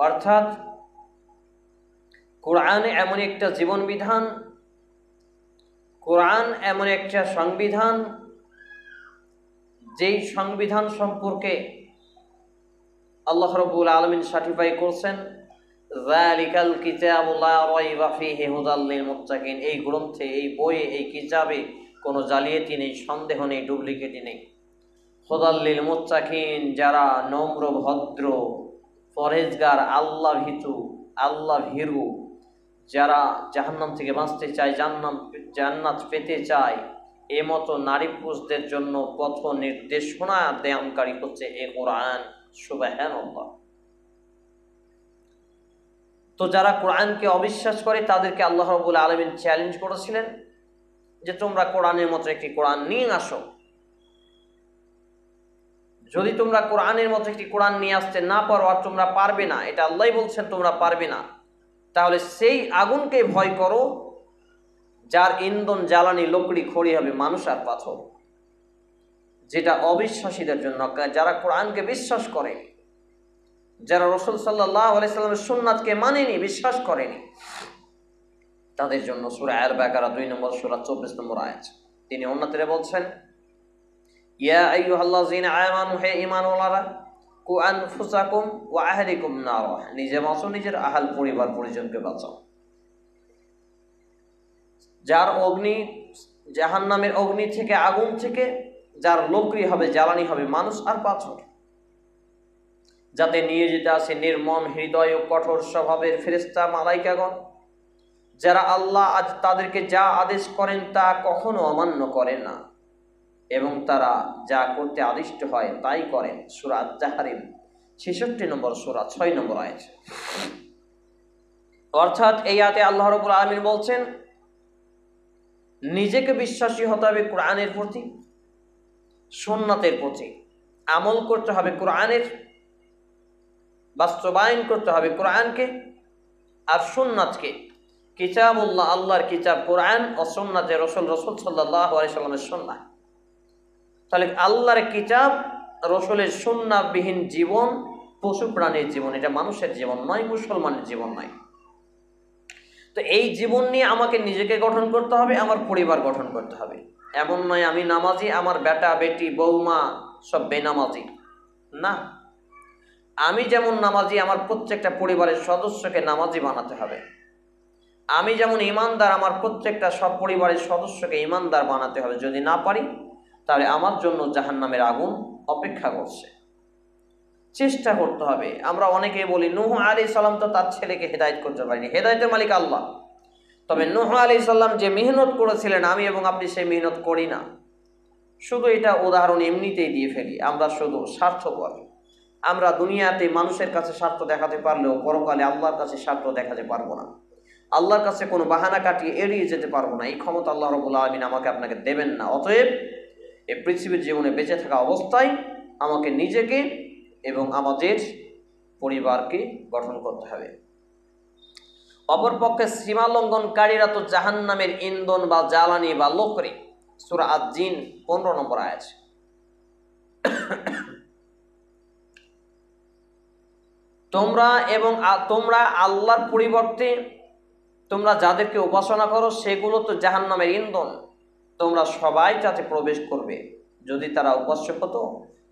অর্থাৎ কোরআন এমন একটা জীবন বিধান, কোরআন এমন একটা সংবিধান, যেই সংবিধান সম্পর্কে আল্লাহ রাব্বুল আলামিন সার্টিফাই করছেন যালিকাল কিতাবু লা রাইবা ফীহি হুদাল লিল মুত্তাকিন। এই গ্রন্থে, এই বইয়ে, এই কিতাবে কোনো জালিয়াতি নেই, সন্দেহ নেই, ডুপ্লিকেটি নেই। হুদাল লিল মুত্তাকিন, যারা নম্র, ভদ্র, পরহেজগার, আল্লাহ ভীতু, আল্লাহ ভীরু, যারা জাহান্নাম থেকে বাঁচতে চায়, জান্নাত পেতে চায়, এ মতো নারী পুরুষদের জন্য পথ নির্দেশনা দানকারী হচ্ছে এ কোরআন। সুবহানাল্লাহ। তো যারা কোরআনকে অবিশ্বাস করে তাদেরকে আল্লাহ রাব্বুল আলামিন চ্যালেঞ্জ করেছিলেন যে তোমরা কোরআনের মতো একটি কোরআন নিয়ে আসো। যদি তোমরা কোরআনের মতো একটি কোরআন নিয়ে আসতে না পারো, আর তোমরা পারবে না, এটা আল্লাহই বলছেন তোমরা পারবে না, তাহলে সেই আগুনকে ভয় করো যার ইন্ধন, জ্বালানি, লকড়ি, খড়ি হবে মানুষ আর পাথর, যেটা অবিশ্বাসীদের জন্য। যারা কোরআনকে বিশ্বাস করে, যারা রাসূল সাল্লাল্লাহু আলাইহি সাল্লামের সুন্নাতকে মানেনি, বিশ্বাস করেনি, তাদের জন্য সূরা আল বাকারা 2 নম্বর সূরা 24 নম্বর আয়াত। তিনি অন্যত্রে বলছেন, ইয়া আইয়ুহাল্লাযীনা আমানু, হে ঈমানওয়ালারা, কু আনফুসাকুম ওয়া আহলিকুম নারা, নিজে বাঁচো, নিজের আহল পরিবার পরিজনকে বাঁচাও। যার অগ্নি, জাহান্নামের অগ্নি থেকে, আগুন থেকে যার লকড়ি হবে, জ্বালানি হবে মানুষ আর পাথর, যাতে নিয়ে যেতে আসে নির্মম হৃদয় ও কঠোর স্বভাবের ফেরেশতা মালাইকাগণ, যারা আল্লাহ আজ তাদেরকে যা আদেশ করেন তা কখনো অমান্য করে না, এবং তারা যা করতে আদিষ্ট হয় তাই করেন। সূরা আত-তাহরিম 66 নম্বর সূরা 6 নম্বর আয়াত। অর্থাৎ এই আয়াতে আল্লাহ রাব্বুল আলামিন বলছেন নিজেকে বিশ্বাসী হতে হবে কোরআনের প্রতি, সুন্নাতের প্রতি, আমল করতে হবে কোরআনের, বাস্তবায়ন করতে হবে কোরআনকে আর সুন্নাতকে। কিতাবুল্লাহ, আল্লাহর কিতাব কোরআন, ও সুন্নাতে রাসূল সাল্লাল্লাহু আলাইহি সাল্লামের সুন্নাহ। তাহলে আল্লাহর কিতাব, রাসূলের সুন্নাহবিহীন জীবন পশু প্রাণীর জীবন, এটা মানুষের জীবন নয়, মুসলমানের জীবন নয়। তো এই জীবন নিয়ে আমাকে নিজেকে গঠন করতে হবে, আমার পরিবার গঠন করতে হবে। এমন নয় আমি নামাজি, আমার বেটা বেটি বৌমা সব বেনামাজি, না। আমি যেমন নামাজি, আমার প্রত্যেকটা পরিবারের সদস্যকে নামাজি বানাতে হবে। আমি যেমন ঈমানদার, আমার প্রত্যেকটা সব পরিবারের সদস্যকে ঈমানদার বানাতে হবে। যদি না পারি তাহলে আমার জন্য জাহান্নামের আগুন অপেক্ষা করছে। চেষ্টা করতে হবে। আমরা অনেকেই বলি নূহ আলাইহিস সালাম তো তার ছেলেকে হেদায়েত করতে পারেনি, হেদায়েতের মালিক আল্লাহ। তবে নূহ আলাইহিস সালাম যে মেহনত করেছিলেন, আমি এবং আপনি সেই মেহনত করি না। শুধু এটা উদাহরণ এমনিতেই দিয়ে ফেলি। আমরা শুধু স্বার্থপর। আমরা দুনিয়াতে মানুষের কাছে স্বার্থ দেখাতে পারলেও পরকালে আল্লাহর কাছে স্বার্থ দেখাতে পারবো না। আল্লাহর কাছে কোনো বাহানা কাটিয়ে এড়িয়ে যেতে পারবো না। এই ক্ষমতা আল্লাহ রাব্বুল আলামিন আমাকে আপনাকে দেবেন না। অতএব এই পৃথিবীর জীবনে বেঁচে থাকা অবস্থায় আমাকে নিজেকে এবং আমাদের পরিবারকে গঠন করতে হবে। অপরপক্ষে সীমা লঙ্ঘনকারীরা তো জাহান্নামের ইন্ধন বা জ্বালানি বা লকড়ি। সূরা আজ-জিন 15 নম্বর আয়াত। তোমরা আল্লাহর পরিবর্তে তোমরা যাদেরকে উপাসনা করো সেগুলো তো জাহান্নামের ইন্ধন। তোমরা সবাই তাতে প্রবেশ করবে। যদি তারা উপাস্য হতো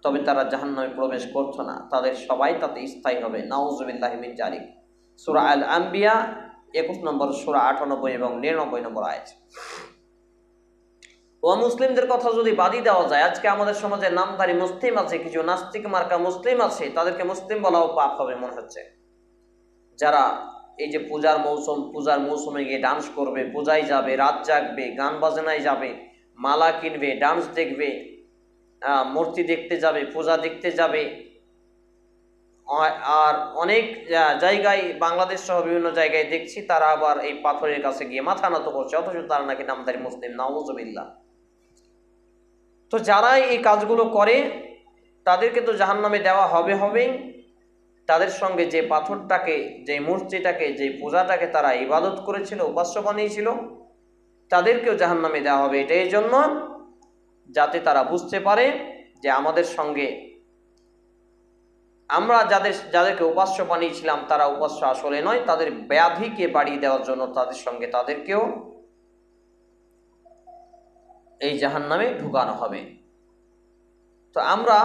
তবে তারা জাহান্নামে প্রবেশ করতো না, তাদের সবাই তাতে স্থায়ী হবে। নাউযুবিল্লাহি মিন যালিক। সূরা আল আম্বিয়া 21 নম্বর সূরা 98 এবং 99 নম্বর আয়াত। মুসলিমদের কথা যদি বাদই দেওয়া যায়, আজকে আমাদের সমাজে নামধারী মুসলিম আছে, কিছু নাস্তিক মার্কা মুসলিম আছে, তাদেরকে মুসলিম বলাও পাপ হবে মনে হচ্ছে। যারা এই যে পূজার মৌসুমে গিয়ে ডান্স করবে, পূজায় যাবে, রাত জাগবে, গান বাজনায় যাবে, মালা কিনবে, ডান্স দেখবে, মূর্তি দেখতে যাবে, পূজা দেখতে যাবে, আর অনেক জায়গায় বাংলাদেশ সহ বিভিন্ন জায়গায় দেখছি তারা আবার এই পাথরের কাছে গিয়ে মাথা নত করছে, অথচ তারা নাকি নামধারী মুসলিম। নাউযুবিল্লাহ। তো যারা এই কাজগুলো করে তাদেরকে তো জাহান্নামে দেওয়া হবেই। তাদের সঙ্গে যে পাথরটাকে, যে মূর্তিটাকে, যে পূজাটাকে তারা ইবাদত করেছিল, উপাস্য বানিয়েছিল, তাদেরকেও জাহান্নামে দেওয়া হবে। এটা এই জন্য যাতে তারা বুঝতে পারে যে আমাদের সঙ্গে আমরা যাদেরকে উপাস্য বানিয়েছিলাম তারা উপাস্য আসলে নয়, তাদের ব্যাধিকে বাড়িয়ে দেওয়ার জন্য তাদের সঙ্গে তাদেরকেও এই জাহান্নামে ঢুকানো হবে। তো আমরা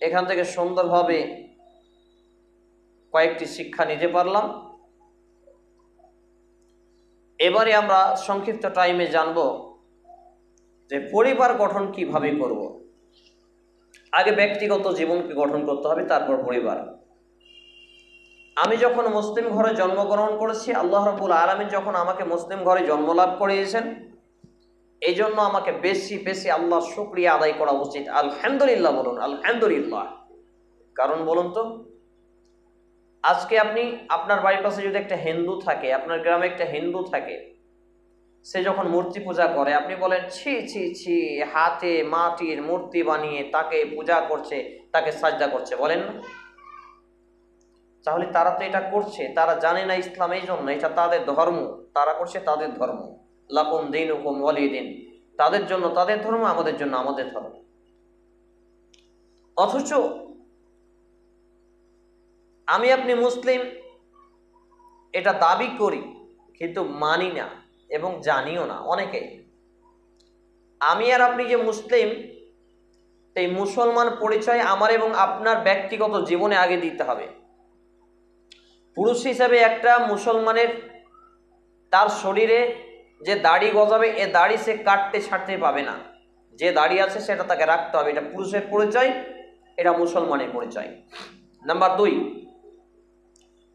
এখান থেকে সুন্দরভাবে কয়েকটি শিক্ষা নিতে পারলাম। এবারে আমরা সংক্ষিপ্ত টাইমে জানব যে পরিবার গঠন কিভাবে করব। আগে ব্যক্তিগত জীবনকে গঠন করতে হবে, তারপর পরিবার। আমি যখন মুসলিম ঘরে জন্মগ্রহণ করেছি, আল্লাহ রাব্বুল আলামিন যখন আমাকে মুসলিম ঘরে জন্মলাভ করিয়েছেন, এই জন্য আমাকে বেশি বেশি আল্লাহর শুকরিয়া আদায় করা উচিত। আলহামদুলিল্লাহ বলুন, আলহামদুলিল্লাহ। কারণ বলুন তো, আজকে আপনি আপনার বাড়ির পাশে যদি একটা হিন্দু থাকে, আপনার গ্রামে একটা হিন্দু থাকে, সে যখন মূর্তি পূজা করে আপনি বলেন ছি ছি ছি, হাতে মাটির মূর্তি বানিয়ে তাকে পূজা করছে, তাকে সাজদা করছে, বলেন না? তাহলে তারা তো এটা করছে, তারা জানে না ইসলাম, এই জন্য এটা তাদের ধর্ম, তারা করছে তাদের ধর্ম। লাকুম দীনুকুম ওয়ালিয়া দীন, তাদের জন্য তাদের ধর্ম, আমাদের জন্য আমাদের ধর্ম। অথচ আমি আপনি মুসলিম এটা দাবি করি, কিন্তু মানি না এবং জানিও না অনেকেই। আমি আর আপনি যে মুসলিম, এই মুসলমান পরিচয় আমার এবং আপনার ব্যক্তিগত জীবনে আগে দিতে হবে। পুরুষ হিসাবে একটা মুসলমানের তার শরীরে যে দাড়ি গজাবে, এ দাড়ি সে কাটতে ছাড়তে পাবে না। যে দাড়ি আছে সেটা তাকে রাখতে হবে। এটা পুরুষের পরিচয়, এটা মুসলমানের পরিচয়। নাম্বার 2,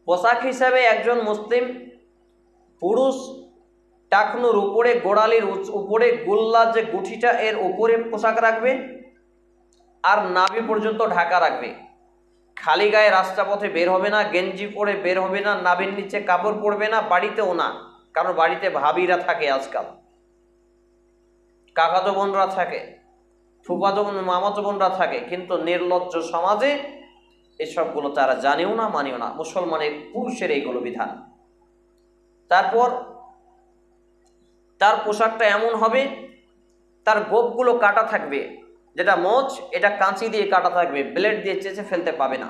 পোশাক হিসাবে একজন মুসলিম পুরুষ টাকনুর উপরে, গোড়ালির উপরে গোল্লা যে গুঠিটা, এর উপরে পোশাক রাখবে আর নাভি পর্যন্ত ঢাকা রাখবে। খালি গায়ে রাস্তা পথে বের হবে না, গেঞ্জি পরে বের হবে না, নাভির নিচে কাপড় পরবে না, বাড়িতেও না। কারণ বাড়িতে ভাবিরা থাকে, আজকাল কাকাতো বোনরা থাকে, ফুফাতো বোন, মামাতো বোনরা থাকে, কিন্তু নির্লজ্জ সমাজে এসবগুলো তারা জানেও না, মানেও না। মুসলমানের পুরুষের এইগুলো বিধান। তারপর তার পোশাকটা এমন হবে, তার গোপগুলো কাটা থাকবে, যেটা মোচ এটা কাঁচি দিয়ে কাটা থাকবে, ব্লেড দিয়ে চেঁচে ফেলতে পাবে না।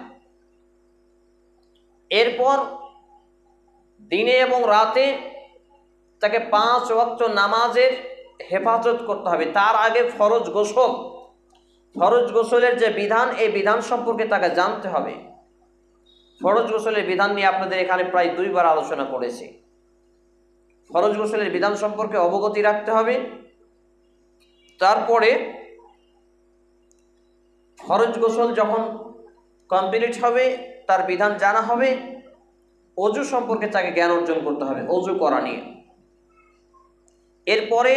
এরপর দিনে এবং রাতে তাকে 5 ওয়াক্ত নামাজের হেফাজত করতে হবে। তার আগে ফরজ গোসলের যে বিধান, এই বিধান সম্পর্কে তাকে জানতে হবে। ফরজ গোসলের বিধান নিয়ে আপনাদের এখানে প্রায় 2 বার আলোচনা করেছি। ফরজ গোসলের বিধান সম্পর্কে অবগতি রাখতে হবে। তারপরে ফরজ গোসল যখন কমপ্লিট হবে, তার বিধান জানা হবে, অজু সম্পর্কে তাকে জ্ঞান অর্জন করতে হবে, অজু করা নিয়ে। এরপরে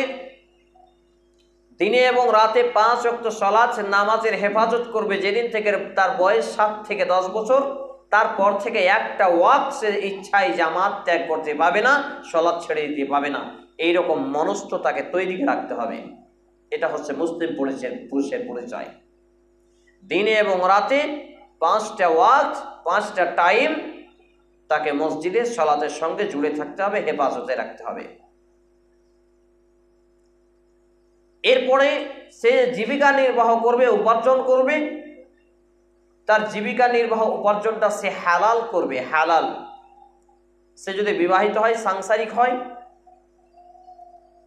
দিনে এবং রাতে 5 ওয়াক্ত সালাত নামাজের হেফাজত করবে। যেদিন থেকে তার বয়স 7 থেকে 10 বছর, তারপর থেকে একটা ওয়াক্ত সে ইচ্ছায় জামাত ত্যাগ করতে পাবে না, সালাত ছেড়ে দিতে পাবে না। এইরকম মনস্থ তাকে তৈরি রাখতে হবে। এটা হচ্ছে মুসলিম পুরুষের পরিচয়। দিনে এবং রাতে 5টা ওয়াক্ত, 5টা টাইম তাকে মসজিদে সালাতের সঙ্গে জুড়ে থাকতে হবে, হেফাজতে রাখতে হবে। এরপরে সে জীবিকা নির্বাহ করবে, উপার্জন করবে। তার জীবিকা নির্বাহ উপার্জনটা সে হালাল করবে, হালাল। সে যদি বিবাহিত হয়, সাংসারিক হয়,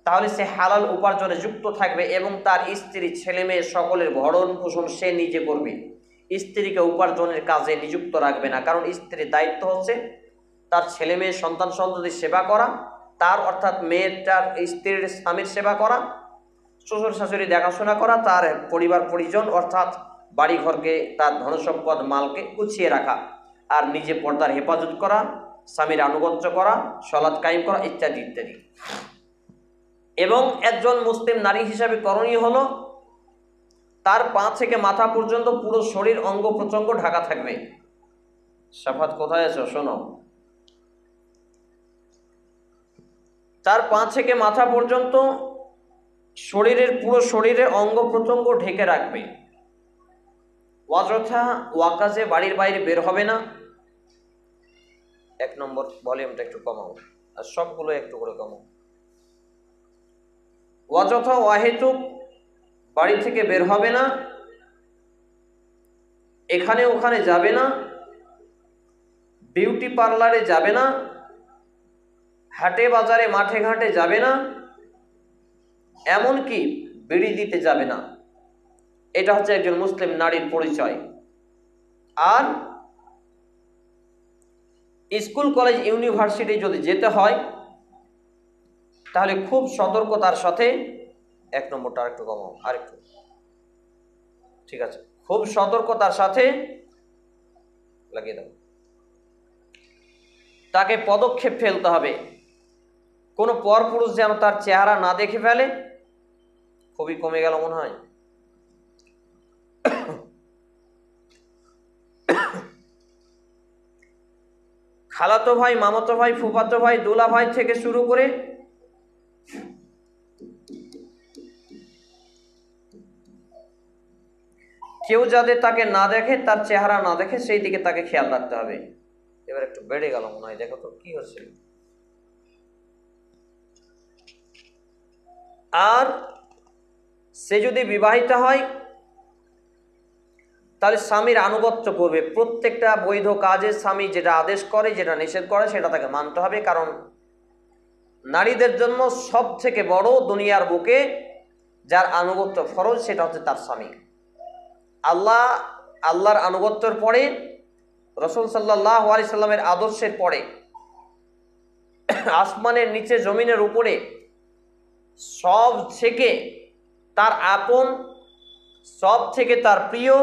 তাহলে সে হালাল উপার্জনে যুক্ত থাকবে এবং তার স্ত্রী, ছেলে মেয়ে সকলের ভরণ পোষণ সে নিজে করবে। স্ত্রীকে উপার্জনের কাজে নিযুক্ত রাখবে না, কারণ স্ত্রীর দায়িত্ব হচ্ছে তার ছেলে মেয়ে সন্তান সন্ততির সেবা করা, তার অর্থাৎ মেয়েটার স্ত্রীর স্বামীর সেবা করা, শ্বশুর শাশুড়ি দেখাশোনা করা, তার পরিবার পরিজন অর্থাৎ বাড়িঘরকে, তার ধনসম্পদ মালকে গুছিয়ে রাখা, আর নিজে পর্দার হেফাজত করা, স্বামীর আনুগত্য করা, সালাত কায়েম করা, ইত্যাদি ইত্যাদি। এবং একজন মুসলিম নারী হিসাবে করণীয় হলো তার পা থেকে মাথা পর্যন্ত পুরো শরীর অঙ্গ প্রত্যঙ্গ ঢাকা থাকবে। সাফাত কোথায় আছো? শোনো, তার পা থেকে মাথা পর্যন্ত পুরো শরীরে অঙ্গ প্রত্যঙ্গ ঢেকে রাখবে। অযথা ওয়াকাজে বাড়ির বাইরে বের হবে না। 1 নম্বর, ভলিউমটা একটু কমাও, আর সবগুলো একটু করে কমাও। অযথা অহেতুক বাড়ি থেকে বের হবে না। এখানে ওখানে যাবে না, বিউটি পার্লারে যাবে না, হাটে বাজারে মাঠে ঘাটে যাবে না, এমনকি বিড়ি দিতে যাবে না। এটা হচ্ছে একজন মুসলিম নারীর পরিচয়। আর স্কুল কলেজ ইউনিভার্সিটি যদি যেতে হয় তাহলে খুব সতর্কতার সাথে, 1 নম্বরটা আরেকটু কমাও, আরেকটু, ঠিক আছে, খুব সতর্কতার সাথে লাগিয়ে দাও, তাকে পদক্ষেপ ফেলতে হবে। কোনো পরপুরুষ যেন তার চেহারা না দেখে ফেলে। খুবই কমে গেল মনে হয়। খালাতো ভাই, মামাতো ভাই, ফুফাতো ভাই, দুলা ভাই থেকে শুরু করে কেউ যাতে তাকে না দেখে, তার চেহারা না দেখে, সেই দিকে তাকে খেয়াল রাখতে হবে। এবার একটু বেড়ে গেল মনে হয়, দেখো তো কি হচ্ছে। আর সে যদি বিবাহিত হয় তাহলে স্বামীর আনুগত্য করবে। প্রত্যেকটা বৈধ কাজে স্বামী যেটা আদেশ করে, যেটা নিষেধ করে, সেটা তাকে মানতে হবে। কারণ নারীদের জন্য সব থেকে বড় দুনিয়ার বুকে যার আনুগত্য ফরজ, সেটা হচ্ছে তার স্বামী। আল্লাহর আনুগত্যের পরে, রাসূল সাল্লাল্লাহু আলাইহি সাল্লামের আদর্শের পরে, আসমানের নিচে জমিনের উপরে সব থেকে তার আপন, সব থেকে তার প্রিয়,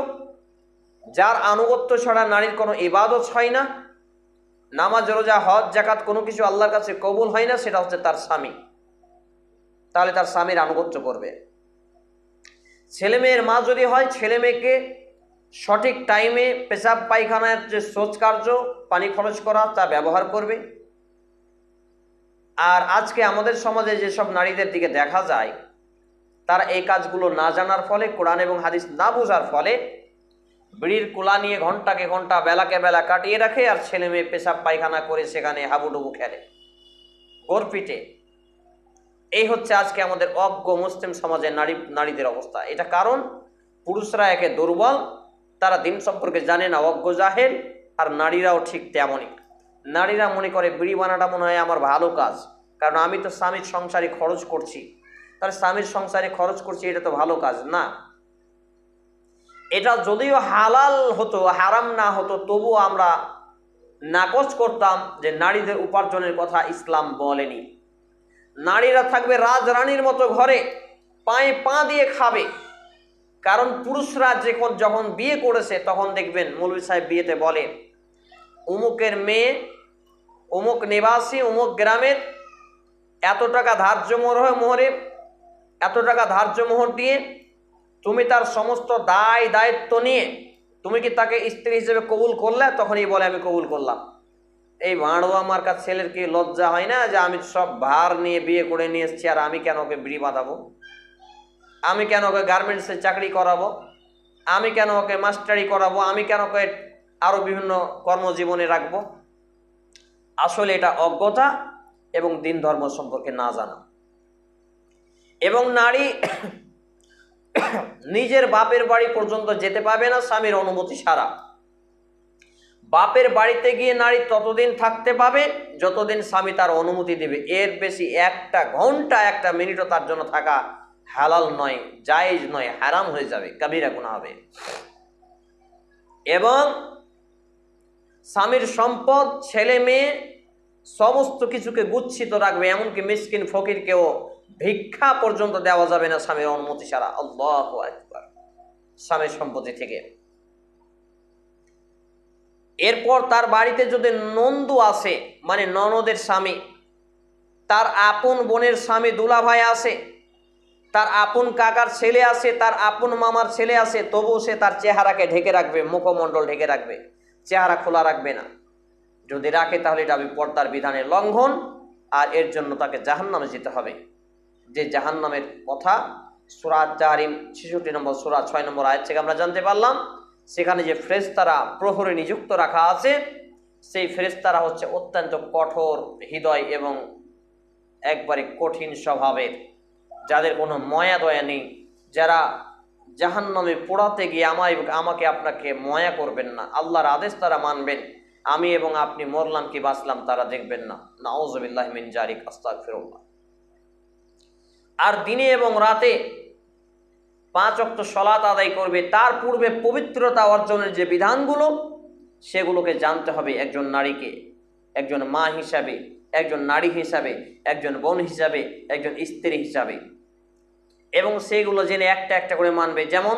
যার আনুগত্য ছাড়া নারীর কোনো ইবাদত হয় না, নামাজ রোজা হজ যাকাত কোনো কিছু আল্লাহর কাছে কবুল হয় না, সেটা হচ্ছে তার স্বামী। তাহলে তার স্বামীর আনুগত্য করবে। ছেলে মেয়ের মা যদি হয়, ছেলে মেয়েকে সঠিক টাইমে পেশাব পায়খানার যে শৌচ কার্য, পানি খরচ করা, তা ব্যবহার করবে। আর আজকে আমাদের সমাজে যেসব নারীদের দিকে দেখা যায়, তারা এই কাজগুলো না জানার ফলে, কোরআন এবং হাদিস না বোঝার ফলে বিড়ির কুলা নিয়ে ঘন্টাকে ঘন্টা, বেলাকে বেলা কাটিয়ে রাখে, আর ছেলে মেয়ে পেশাব পায়খানা করে সেখানে হাবুডুবু খেলে, গড়পিটে। এই হচ্ছে আজকে আমাদের অজ্ঞ মুসলিম সমাজের নারীদের অবস্থা। এটা কারণ পুরুষরা একে দুর্বল, তারা দিন সম্পর্কে জানে না, অজ্ঞ জাহেল। আর নারীরাও ঠিক তেমনই। নারীরা মনে করে বিড়ি বানাটা মনে হয় আমার ভালো কাজ, কারণ আমি তো স্বামীর সংসারে খরচ করছি, তাহলে স্বামীর সংসারে খরচ করছি, এটা তো ভালো কাজ না। এটা যদিও হালাল হতো, হারাম না হতো, তবুও আমরা নাকচ করতাম যে নারীদের উপার্জনের কথা ইসলাম বলেনি। নারীরা থাকবে রাজরানীর মতো ঘরে, পায়ে পা দিয়ে খাবে। কারণ পুরুষরা যখন বিয়ে করেছে, তখন দেখবেন মৌলভী সাহেব বিয়েতে বলে, অমুকের মেয়ে, অমুক নিবাসী, অমুক গ্রামের, এত টাকা ধার্য মোহরে, এত টাকা ধার্য মোহর দিয়ে তুমি তার সমস্ত দায় দায়িত্ব নিয়ে তুমি কি তাকে স্ত্রী হিসেবে কবুল করলে? তখনই বলে আমি কবুল করলাম। এই ভাঁড়ুয়া মার্কা ছেলের কি লজ্জা হয় না যে আমি সব ভার নিয়ে বিয়ে করে নিয়ে এসেছি, আর আমি কেন ওকে বিড়ি বাঁধাবো? আমি কেন ওকে গার্মেন্টসে চাকরি করাবো? আমি কেন ওকে মাস্টারি করাবো? আমি কেন ওকে আরো বিভিন্ন কর্মজীবনে রাখবো? আসলে এটা অজ্ঞতা এবং দিন ধর্ম সম্পর্কে না জানা। এবং নারী নিজের বাপের বাড়ি পর্যন্ত যেতে পারবে না স্বামীর অনুমতি ছাড়া। বাপের বাড়িতে গিয়ে নারী ততদিন থাকতে পাবে যতদিন স্বামী তার অনুমতি দেবে। এর বেশি 1 ঘন্টা 1 মিনিটও তার জন্য থাকা হালাল নয়, জায়েজ নয়, হারাম হয়ে যাবে, কাবিরা গুনাহ হবে। এবং স্বামীর সম্পদ, ছেলে মেয়ে সমস্ত কিছুকে গুচ্ছিত রাখবে। এমনকি মিসকিন ফকিরকেও ভিক্ষা পর্যন্ত দেওয়া যাবে না স্বামীর অনুমতি ছাড়া। আল্লাহু আকবার। স্বামীর সম্পত্তি থেকে। এরপর তার বাড়িতে যদি নন্দু আসে, মানে ননদের স্বামী, তার আপন বোনের স্বামী দুলাভাই আসে, তার আপন কাকার ছেলে আসে, তার আপন মামার ছেলে আসে, তবুও সে তার চেহারাকে ঢেকে রাখবে, মুখমণ্ডল ঢেকে রাখবে, চেহারা খোলা রাখবে না। যদি রাখে তাহলে এটা পর্দার বিধানের লঙ্ঘন, আর এর জন্য তাকে জাহান্নামে যেতে হবে। যে জাহান্নামের কথা সূরা তাহরিম 66 নম্বর সূরা 6 নম্বর আয়াত থেকে আমরা জানতে পারলাম। সেখানে যে ফেরেশতারা প্রহরী নিযুক্ত রাখা আছে, সেই ফেরেশতারা হচ্ছে অত্যন্ত কঠোর হৃদয় এবং একবারে কঠিন স্বভাবের, যাদের কোনো মায়া দয়া নেই, জাহান্নামে পোড়াতে গিয়ে আমাকে আপনাকে ময়া করবেন না। আল্লাহর আদেশ তারা মানবেন, আমি এবং আপনি মরলাম কি বাঁচলাম তারা দেখবেন না। নাউযুবিল্লাহি মিন যালিক, আস্তাগফিরুল্লাহ। আর দিনে এবং রাতে 5 ওয়াক্ত সালাত আদায় করবে। তার পূর্বে পবিত্রতা অর্জনের যে বিধানগুলো সেগুলোকে জানতে হবে একজন নারীকে, একজন মা হিসাবে, একজন নারী হিসাবে, একজন বোন হিসাবে, একজন স্ত্রী হিসাবে, এবং সেগুলো জেনে একটা একটা করে মানবে। যেমন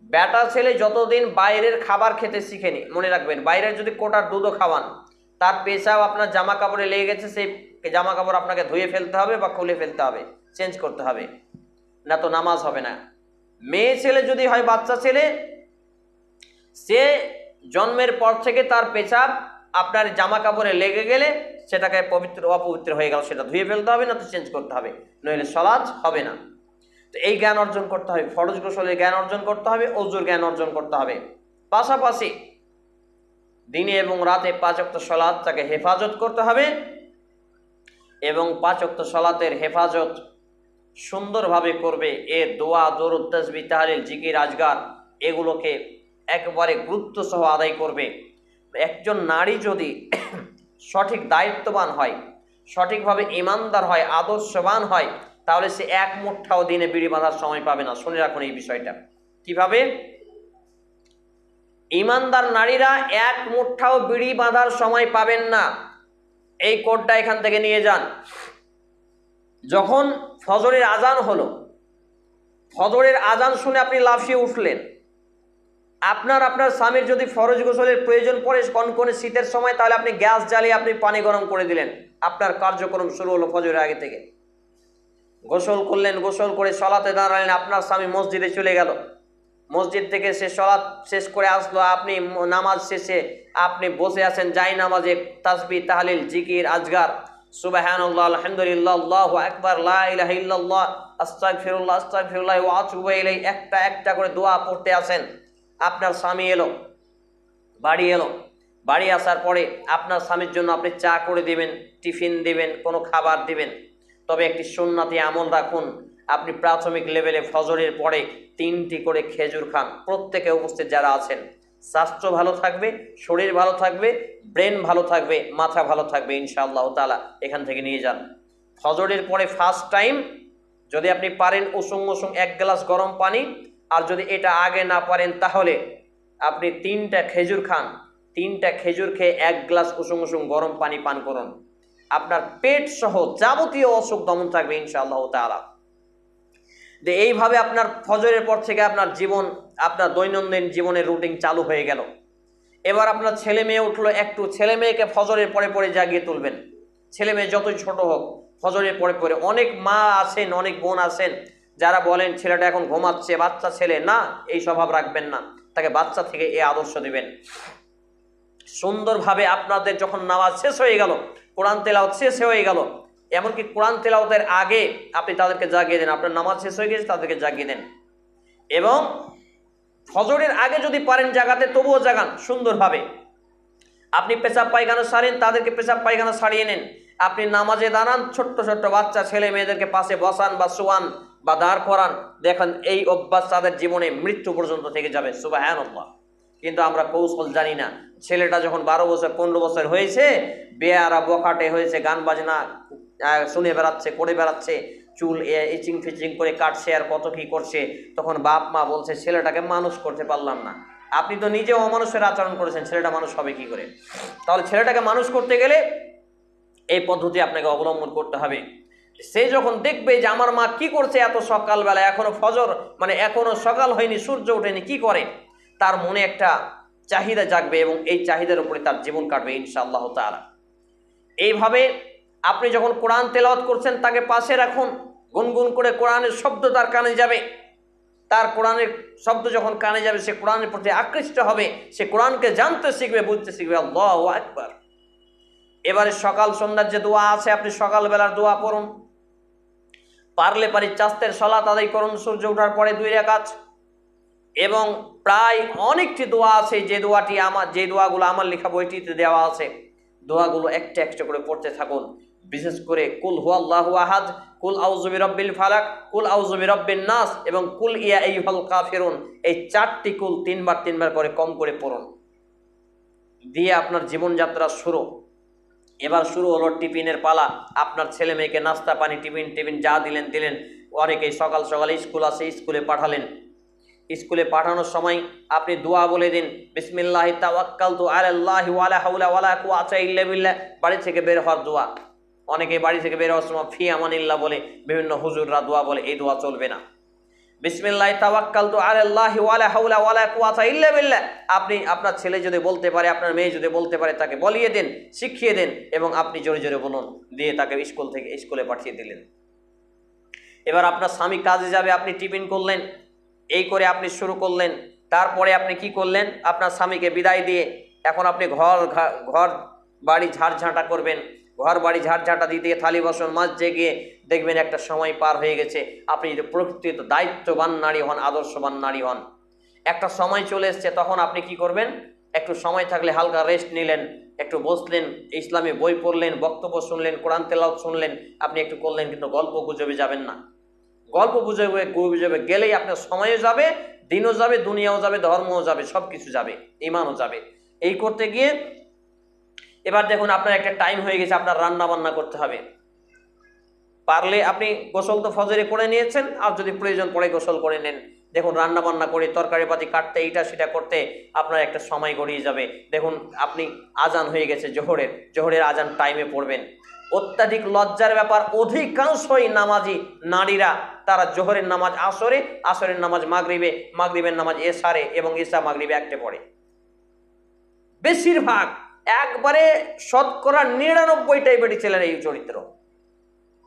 বেটা ছেলে যতদিন বাইরের খাবার খেতে শিখেনি, মনে রাখবেন, বাইরের যদি কোটার দুধও খাওয়ান, তার পেশাব আপনার জামা কাপড়ে লেগে গেছে, সেই জামা কাপড় আপনাকে ধুয়ে ফেলতে হবে বা খুলে ফেলতে হবে, চেঞ্জ করতে হবে, না তো নামাজ হবে না। মেয়ে ছেলে যদি হয়, বাচ্চা ছেলে, সে জন্মের পর থেকে তার পেশাব আপনার জামা কাপড়ে লেগে গেলে সেটাকে অপবিত্র হয়ে গেল, সেটা ধুয়ে ফেলতে হবে, না তো চেঞ্জ করতে হবে, নইলে সালাত হবে না। তো এই জ্ঞান অর্জন করতে হবে, ফরজ গোসলের জ্ঞান অর্জন করতে হবে, ওযুর জ্ঞান অর্জন করতে হবে। পাশাপাশি দিনে এবং রাতে 5 ওয়াক্ত সালাত তাকে হেফাজত করতে হবে, এবং 5 ওয়াক্ত সালাতের হেফাজত সুন্দরভাবে করবে। এ দোয়া, দরুদ, তাসবিহ, তাহলিল, জিকির, আজগার এগুলোকে একবারে গুরুত্ব সহ আদায় করবে। একজন নারী যদি সঠিক দায়িত্ববান হয়, সঠিকভাবে ইমানদার হয়, আদর্শবান হয়, তাহলে সে এক মুঠাও দিনে বিড়ি বাঁধার সময় পাবে না। শুনে রাখুন এই বিষয়টা। কিভাবে? ইমানদার নারীরা এক মুঠাও বিড়ি বাঁধার সময় পাবেন না। এই কোডটা এখান থেকে নিয়ে যান। যখন ফজরের আজান হলো, ফজরের আজান শুনে আপনি লাফিয়ে উঠলেন, আপনার স্বামীর যদি ফরজ গোসলের প্রয়োজন পড়ে কনকনে শীতের সময়, তাহলে আপনি গ্যাস জ্বালিয়ে আপনি পানি গরম করে দিলেন। আপনার কার্যক্রম শুরু হলো ফজরের আগে থেকে। গোসল করলেন, গোসল করে সালাতে দাঁড়ালেন, আপনার স্বামী মসজিদে চলে গেল, মসজিদ থেকে সে সালাত শেষ করে আসলো, আপনি নামাজ শেষে আপনি বসে আছেন যাই নামাজে, তাসবিহ, তাহলিল, জিকির, আজগার, সুবহানাল্লাহ, আলহামদুলিল্লাহ, আল্লাহু আকবার, লা ইলাহা ইল্লাল্লাহ, আস্তাগফিরুল্লাহ, আস্তাগফিরুল্লাহ ওয়া আতুবু ইলাইহি, একটা একটা করে দোয়া পড়তে আছেন। আপনার স্বামী বাড়ি আসার পরে আপনার স্বামীর জন্য আপনি চা করে দিবেন, টিফিন দিবেন, কোনো খাবার দিবেন। তবে একটি সুন্নতি আমল রাখুন, আপনি প্রাথমিক লেভেলে ফজরের পরে 3টি করে খেজুর খান। প্রত্যেকে উপস্থিত যারা আছেন, স্বাস্থ্য ভালো থাকবে, শরীর ভালো থাকবে, ব্রেন ভালো থাকবে, মাথা ভালো থাকবে ইনশাআল্লাহ তাআলা। এখান থেকে নিয়ে যান। ফজরের পরে ফার্স্ট টাইম যদি আপনি পারেন উষুম 1 গ্লাস গরম পানি, আর যদি এটা আগে না পারেন তাহলে আপনি 3টা খেজুর খান। 3টা খেজুর খেয়ে 1 গ্লাস উষুম গরম পানি পান করুন। আপনার পেট সহ যাবতীয় অসুখ দমন থাকবে ইনশাআল্লাহ তাআলা। এইভাবে আপনার ফজরের পর থেকে আপনার দৈনন্দিন জীবনের রুটিন চালু হয়ে গেল। এবার আপনার ছেলে মেয়ে উঠলো, একটু ছেলে মেয়েকে ফজরের পরে পরে জাগিয়ে তুলবেন। ছেলে মেয়ে যতই ছোট হোক, ফজরের পরে পরে। অনেক মা আছেন, অনেক বোন আছেন যারা বলেন ছেলেটা এখন ঘুমাচ্ছে, বাচ্চা ছেলে। না, এই স্বভাব রাখবেন না, তাকে বাচ্চা থেকে এই আদর্শ দিবেন। সুন্দরভাবে আপনাদের যখন নামাজ শেষ হয়ে গেল, কোরআন তেলাওয়াত শেষ হয়ে গেল, এমনকি কোরআন তেলাওয়াতের আগে আপনি তাদেরকে জাগিয়ে দেন। আপনার নামাজ শেষ হয়ে গেছে, তাদেরকে জাগিয়ে দেন। এবং ফজরের আগে যদি পারেন জাগাতে, তবুও জাগান সুন্দরভাবে। আপনি পেশাব পায়খানা সারেন, তাদেরকে পেশাব পায়খানা সারিয়ে নেন। আপনি নামাজে দাঁড়ান, ছোট্ট ছোট্ট বাচ্চা ছেলে মেয়েদেরকে পাশে বসান বা শোয়ান বা দাঁড় করান। দেখেন এই অভ্যাস তাদের জীবনে মৃত্যু পর্যন্ত থেকে যাবে। সুবহানাল্লাহ। কিন্তু আমরা কৌশল জানি না। ছেলেটা যখন 12 বছর 15 বছর হয়েছে, বেয়ারা বখাটে হয়েছে, গান বাজনা শুনে বেড়াচ্ছে, করে বেড়াচ্ছে, চুল ইচিং ফিচিং করে কাটছে, আর কত কি করছে, তখন বাপ মা বলছে ছেলেটাকে মানুষ করতে পারলাম না। আপনি তো নিজেও অমানুষের আচরণ করেছেন, ছেলেটা মানুষ হবে কি করে? তাহলে ছেলেটাকে মানুষ করতে গেলে এই পদ্ধতি আপনাকে অবলম্বন করতে হবে। সে যখন দেখবে যে আমার মা কি করছে এত সকালবেলা, এখনো ফজর এখনো সকাল হয়নি, সূর্য ওঠেনি, কি করে, তার মনে একটা চাহিদা জাগবে এবং এই চাহিদার উপরে তার জীবন কাটবে ইনশাআল্লাহ তাআলা। এইভাবে আপনি যখন কোরআন তেলাওয়াত করছেন, তাকে পাশে রাখুন, গুনগুন করে কোরআনের শব্দ তার কানে যাবে। তার কোরআনের শব্দ যখন কানে যাবে, সে কোরআনের প্রতি আকৃষ্ট হবে, সে কোরআনকে জানতে শিখবে, বুঝতে শিখবে। আল্লাহু আকবার। এবারে সকাল সন্ধ্যার যে দোয়া আছে, আপনি সকালবেলার দোয়া পড়ুন। পারলে চাস্তের সালাত আদায় করুন সূর্য ওঠার পরে 2 রাকাত। এবং প্রায় অনেকটি দোয়া আছে, যে দোয়াগুলো আমার লেখা বইটিতে দেওয়া আছে, দোয়াগুলো একটা একটা করে পড়তে থাকুন। বিশেষ করে কুল হুয়াল্লাহু আহাদ, কুল আউযু বিরাব্বিল ফালাক, কুল আউযু বিরাব্বিন নাস এবং কুল ইয়া আইয়ুহাল কাফিরুন, এই 4টি কুল 3 বার করে কম করে পড়ুন। দিয়ে আপনার জীবনযাত্রা শুরু। এবার শুরু হলো টিফিনের পালা। আপনার ছেলে মেয়েকে নাস্তা পানি টিফিন যা দিলেন। অনেকেই সকাল সকালে স্কুল আছে, স্কুলে পাঠালেন। স্কুলে পাঠানোর সময় আপনি দোয়া বলে দিন, বিসমিল্লাহি তাওয়াক্কালতু আলাল্লাহি ওয়ালা হাওলা ওয়ালা কুওয়াতা ইল্লা বিল্লাহ। বাড়ি থেকে বের হওয়ার দোয়া। অনেকে বাড়ি থেকে বের হওয়ার সময় ফি আমানিল্লাহ বলে, বিভিন্ন হুজুররা দোয়া বলে, এই দোয়া চলবে না। বিসমিল্লাহি তাওয়াক্কালতু আলাল্লাহি ওয়ালা হাওলা ওয়ালা কুওয়াতা ইল্লা বিল্লাহ আপনি আপনার ছেলে যদি বলতে পারে, আপনার মেয়ে যদি বলতে পারে, তাকে বলিয়ে দেন, শিখিয়ে দেন এবং আপনি জোরে জোরে বলুন, দিয়ে তাকে স্কুলে পাঠিয়ে দিলেন। এবার আপনার স্বামী কাজে যাবে, আপনি টিফিন করলেন, এই করে আপনি শুরু করলেন। তারপরে আপনি কি করলেন, আপনার স্বামীকে বিদায় দিয়ে এখন আপনি ঘর বাড়ি ঝাড়ঝাঁটা করবেন। ঘর বাড়ি ঝাড়ঝাঁটা দিতে থালি বাসন মাজতে গিয়ে দেখবেন একটা সময় পার হয়ে গেছে। আপনি যদি প্রকৃত দায়িত্ববান নারী হন, আদর্শবান নারী হন, একটা সময় চলে এসছে, তখন আপনি কি করবেন, একটু সময় থাকলে হালকা রেস্ট নিলেন, একটু বসলেন, ইসলামী বই পড়লেন, বক্তব্য শুনলেন, কোরআন তেলাওয়াত শুনলেন, আপনি একটু করলেন, কিন্তু গল্প গুজবে যাবেন না। গল্প গুজবে গেলেই আপনার সময়ও যাবে, দিনও যাবে, দুনিয়াও যাবে, ধর্মও যাবে, সব কিছু যাবে, ইমানও যাবে। এই করতে গিয়ে এবার দেখুন আপনার একটা টাইম হয়ে গেছে, আপনার রান্না বান্না করতে হবে। পারলে আপনি গোসল তো ফজরে করে নিয়েছেন, আর যদি প্রয়োজন পড়ে গোসল করে নেন। দেখুন রান্না বান্না করে তরকারি পাতি কাটতে, এইটা সেটা করতে আপনার একটা সময় গড়িয়ে যাবে। দেখুন আপনি আজান হয়ে গেছে জোহরের আজান টাইমে পড়বেন। অত্যাধিক লজ্জার ব্যাপার, অধিকাংশই নামাজি নারীরা তারা জোহরের নামাজ আসরে, আসরের নামাজ মাগরিবে, মাগরিবের নামাজ এশারে এবং এশা মাগরিবে একটা পড়ে। বেশিরভাগ একবারে শতকরা 99টাই বেটি ছেলের এই চরিত্র,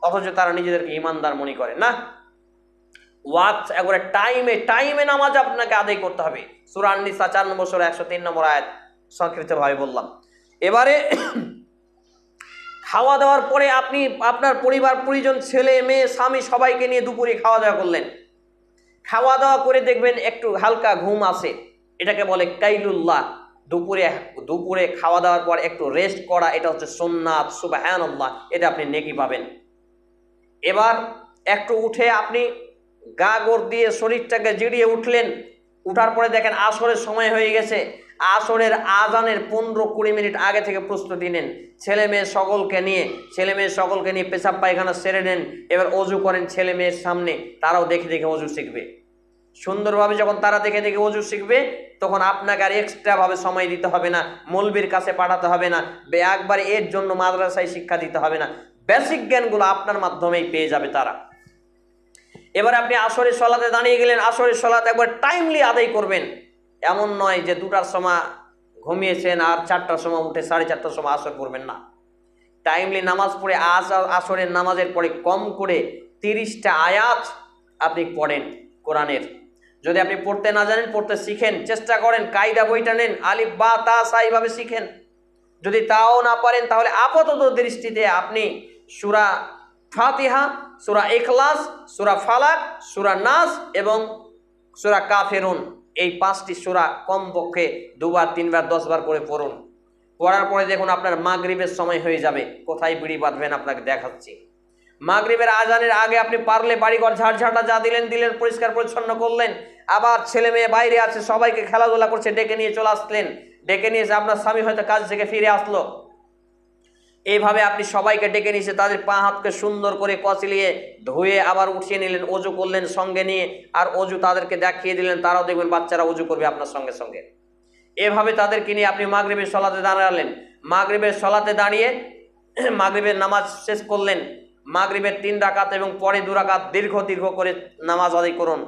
অথচ তারা নিজেদেরকে ইমানদার মনে করে না। ওয়াক্ত একবারে টাইমে নামাজ আপনাকে আদায় করতে হবে। সূরা আন-নিসা 4 নম্বর সূরা 103 নম্বর আয়াত সংক্ষিপ্তভাবে বললাম। এবারে খাওয়া দাওয়ার পরে আপনি আপনার পরিবার পরিজন, ছেলে মেয়ে, স্বামী সবাইকে নিয়ে দুপুরে খাওয়া দাওয়া করলেন। খাওয়া দাওয়া করে দেখবেন একটু হালকা ঘুম আসে, এটাকে বলে কাইলুল্লাহ। দুপুরে খাওয়া দাওয়ার পর একটু রেস্ট করা, এটা হচ্ছে সুন্নাত, সুবহানাল্লাহ, এটা আপনি নেকি পাবেন। এবার একটু উঠে আপনি গা গোড় দিয়ে শরীরটাকে জিরিয়ে উঠলেন। উঠার পরে দেখেন আসরের সময় হয়ে গেছে। আসরের আজানের 15-20 মিনিট আগে থেকে প্রস্তুতি নেন। ছেলে মেয়ে সকলকে নিয়ে পেশাব পায়খানা সেরে নেন। এবার অজু করেন ছেলে মেয়ের সামনে, তারাও দেখে দেখে অজু শিখবে সুন্দরভাবে। যখন তারা দেখে দেখে অজু শিখবে, তখন আপনাকে আর এক্সট্রাভাবে সময় দিতে হবে না, মৌলবীর কাছে পাঠাতে হবে না, একবার এর জন্য মাদ্রাসায় শিক্ষা দিতে হবে না। বেসিক জ্ঞানগুলো আপনার মাধ্যমেই পেয়ে যাবে তারা। এবার আপনি আসরের সলাতে দাঁড়িয়ে গেলেন, আসরের সলাত একবার টাইমলি আদায় করবেন। এমন নয় যে 2টার সময় ঘুমিয়েছেন আর 4টার সময় উঠে 4:30টার সময় আসর পড়বেন না। টাইমলি নামাজ পড়ে আসরের নামাজের পরে কম করে 30টা আয়াত আপনি পড়েন কোরআনের। যদি আপনি পড়তে না জানেন, পড়তে শিখেন, চেষ্টা করেন, কায়দা বইটা নেন, আলিফ বা তা সা এইভাবে শিখেন। যদি তাও না পারেন, তাহলে আপাতত দৃষ্টিতে আপনি সূরা ফাতিহা, সূরা ইখলাস, সূরা ফালাক, সূরা নাস এবং সূরা কাফিরুন, এই 5টি সূরা কমপক্ষে 2বার 3বার 10বার করে পড়ুন। পড়ার পরে দেখুন আপনার মাগরিবের সময় হয়ে যাবে। কোথায় বিড়ি বাঁধবেন আপনাকে দেখাচ্ছি। মাগরিবের আজানের আগে আপনি পারলে বাড়িঘর ঝাড়ঝাঁটা যা দিলেন, পরিষ্কার পরিচ্ছন্ন করলেন। আবার ছেলে মেয়ে বাইরে আছে, সবাইকে খেলাধুলা করছে, ডেকে নিয়ে চলে আসলেন। ডেকে নিয়ে এসে আপনার স্বামী হয়তো কাজ থেকে ফিরে আসলো, এইভাবে আপনি সবাইকে ডেকে নিয়েছে, তাদের পা হাতকে সুন্দর করে কচলিয়ে ধুয়ে আবার উঠিয়ে নিলেন, অজু করলেন সঙ্গে নিয়ে, আর অজু তাদেরকে দেখিয়ে দিলেন। তারাও দেখবেন বাচ্চারা অজু করবে আপনার সঙ্গে সঙ্গে। এভাবে তাদেরকে নিয়ে আপনি মাগরিবের সলাতে দাঁড়ালেন। মাগরিবের সলাতে দাঁড়িয়ে মাগরিবের নামাজ শেষ করলেন। মাগরিবের 3 রাকাত এবং পরে 2 রাকাত দীর্ঘ করে নামাজ আদায় করুন।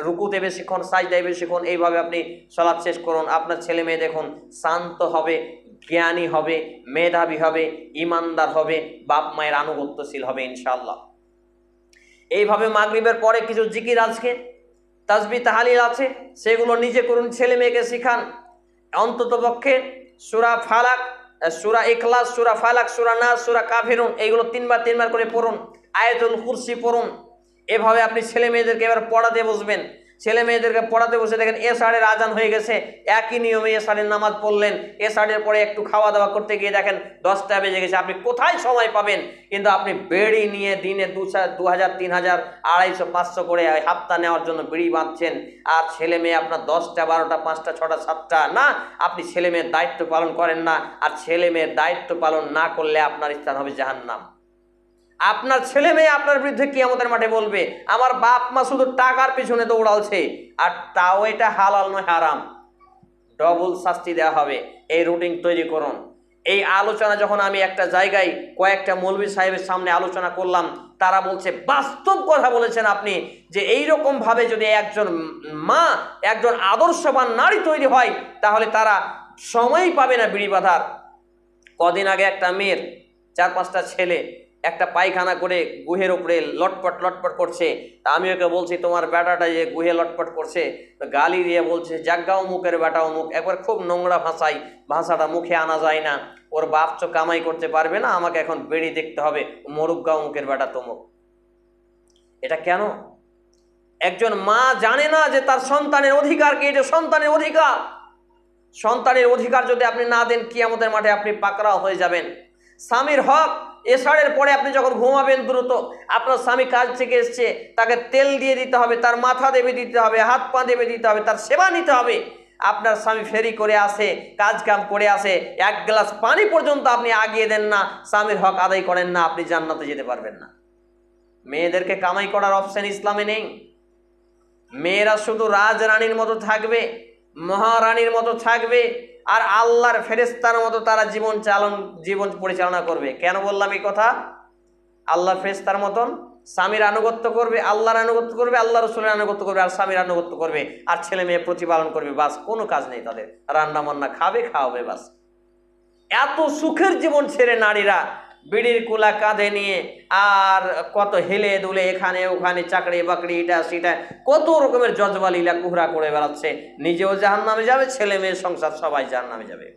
রুকুতে বেশিক্ষণ, সাজদায় বেশিক্ষণ, এইভাবে আপনি সলাত শেষ করুন। আপনার ছেলে মেয়ে দেখুন শান্ত হবে, জ্ঞানী হবে, মেধাবী হবে, ইমানদার হবে, বাপ মায়ের আনুগত্যশীল হবে ইনশাআল্লাহ। এইভাবে মাগরিবের পরে কিছু জিকির আজকে তাসবিহ তাহলিল আছে, সেগুলো নিজে করুন, ছেলে মেয়েকে শিখান। অন্তত পক্ষে সূরা ফালাক, সূরা ইখলাস, সূরা ফালাক, সূরা নাস, সূরা কাফিরুন, এইগুলো 3বার করে পড়ুন। আয়াতুল কুরসি পড়ুন। এভাবে আপনি ছেলে মেয়েদেরকে এবার পড়াতে বসবেন। ছেলে মেয়েদেরকে পড়াতে বসে দেখেন এশারের আজান হয়ে গেছে, একই নিয়মে এশারের নামাজ পড়লেন, এশারের পরে একটু খাওয়া দাওয়া করতে গিয়ে দেখেন 10টা বেজে গেছে। আপনি কোথায় সময় পাবেন? কিন্তু আপনি বেড়ি নিয়ে দিনে 2000, 3000, 250, 500 করে হাপ্তা নেওয়ার জন্য বিড়ি বাঁধছেন, আর ছেলে মেয়ে আপনার 10টা, 12টা, 5টা, 6টা, 7টা। না, আপনি ছেলে মেয়ের দায়িত্ব পালন করেন না, আর ছেলে মেয়ের দায়িত্ব পালন না করলে আপনার স্থান হবে জাহান্নাম। আপনার ছেলে মেয়ে আপনার বিরুদ্ধে কিয়ামতের মাঠে বলবে, আমার বাপ মা শুধু টাকার পিছনে দৌড়ালছে, আর তাও এটা হালাল নয়, হারাম। ডবল শাস্তি দেওয়া হবে। এই রুটিন তৈরি করুন। এই আলোচনা যখন আমি একটা জায়গায় কয়েকটা মৌলভী সাহেবের সামনে আলোচনা করলাম, তারা বলছে বাস্তব কথা বলেছেন আপনি, যে এইরকম ভাবে যদি একজন মা, একজন আদর্শবান নারী তৈরি হয়, তাহলে তারা সময়ই পাবে না বিড়ি বাঁধার। কদিন আগে একটা মেয়ের 4-5টা ছেলে একটা পায়খানা করে গুহের উপরে লটপট লটপট করছে। তা আমি ওকে বলছি, তোমার বেটাটা যে গুহে লটপট করছে, গালি দিয়ে বলছে জাগ্গাও মুখের বেটাও মুখ, একবার খুব নোংরা ভাষায়, ভাষাটা মুখে আনা যায় না। ওর বাপ তো কামাই করতে পারবে না, আমাকে এখন বেড়ি দেখতে হবে, মরুগ্গাও মুখের বেটা তমুক। এটা কেন? একজন মা জানে না যে তার সন্তানের অধিকার কি? এটা সন্তানের অধিকার। সন্তানের অধিকার যদি আপনি না দেন, কিয়ামতের মাঠে আপনি পাকড়াও হয়ে যাবেন। স্বামীর হক, এশারের পরে আপনি যখন ঘুমাবেন দ্রুত, আপনার স্বামী কাজ থেকে এসছে, তাকে তেল দিয়ে দিতে হবে, তার মাথা দেবে দিতে হবে, হাত পা দেবে দিতে হবে, তার সেবা নিতে হবে। আপনার স্বামী ফেরি করে আসে, কাজ কাম করে আসে, 1 গ্লাস পানি পর্যন্ত আপনি আগিয়ে দেন না, স্বামীর হক আদায় করেন না, আপনি জান্নাতে যেতে পারবেন না। মেয়েদেরকে কামাই করার অপশন ইসলামে নেই। মেয়েরা শুধু রাজরানীর মতো থাকবে, মহারানীর মতো থাকবে, আর আল্লাহর ফেরেশতার মতো তারা জীবন পরিচালনা করবে। কেন বললাম এই কথা? আল্লাহর ফেরেশতার মতন স্বামীর আনুগত্য করবে, আল্লাহর আনুগত্য করবে, আল্লাহ রসুলের আনুগত্য করবে, আর স্বামীর আনুগত্য করবে, আর ছেলে মেয়ে প্রতিপালন করবে, বাস। কোনো কাজ নেই তাদের, রান্না বান্না খাবে, খাওয়াবে, বাস। এত সুখের জীবন ছেড়ে নারীরা বিড়ির কুলা কাঁধে নিয়ে আর কত হেলে দুলে এখানে ওখানে, চাকরি বাকরি, এটা সেটা, কত রকমের জজবা লীলা কুহরা করে বেড়াচ্ছে। নিজেও জাহান্নামে যাবে, ছেলে মেয়ে সংসার সবাই জাহান্নামে যাবে।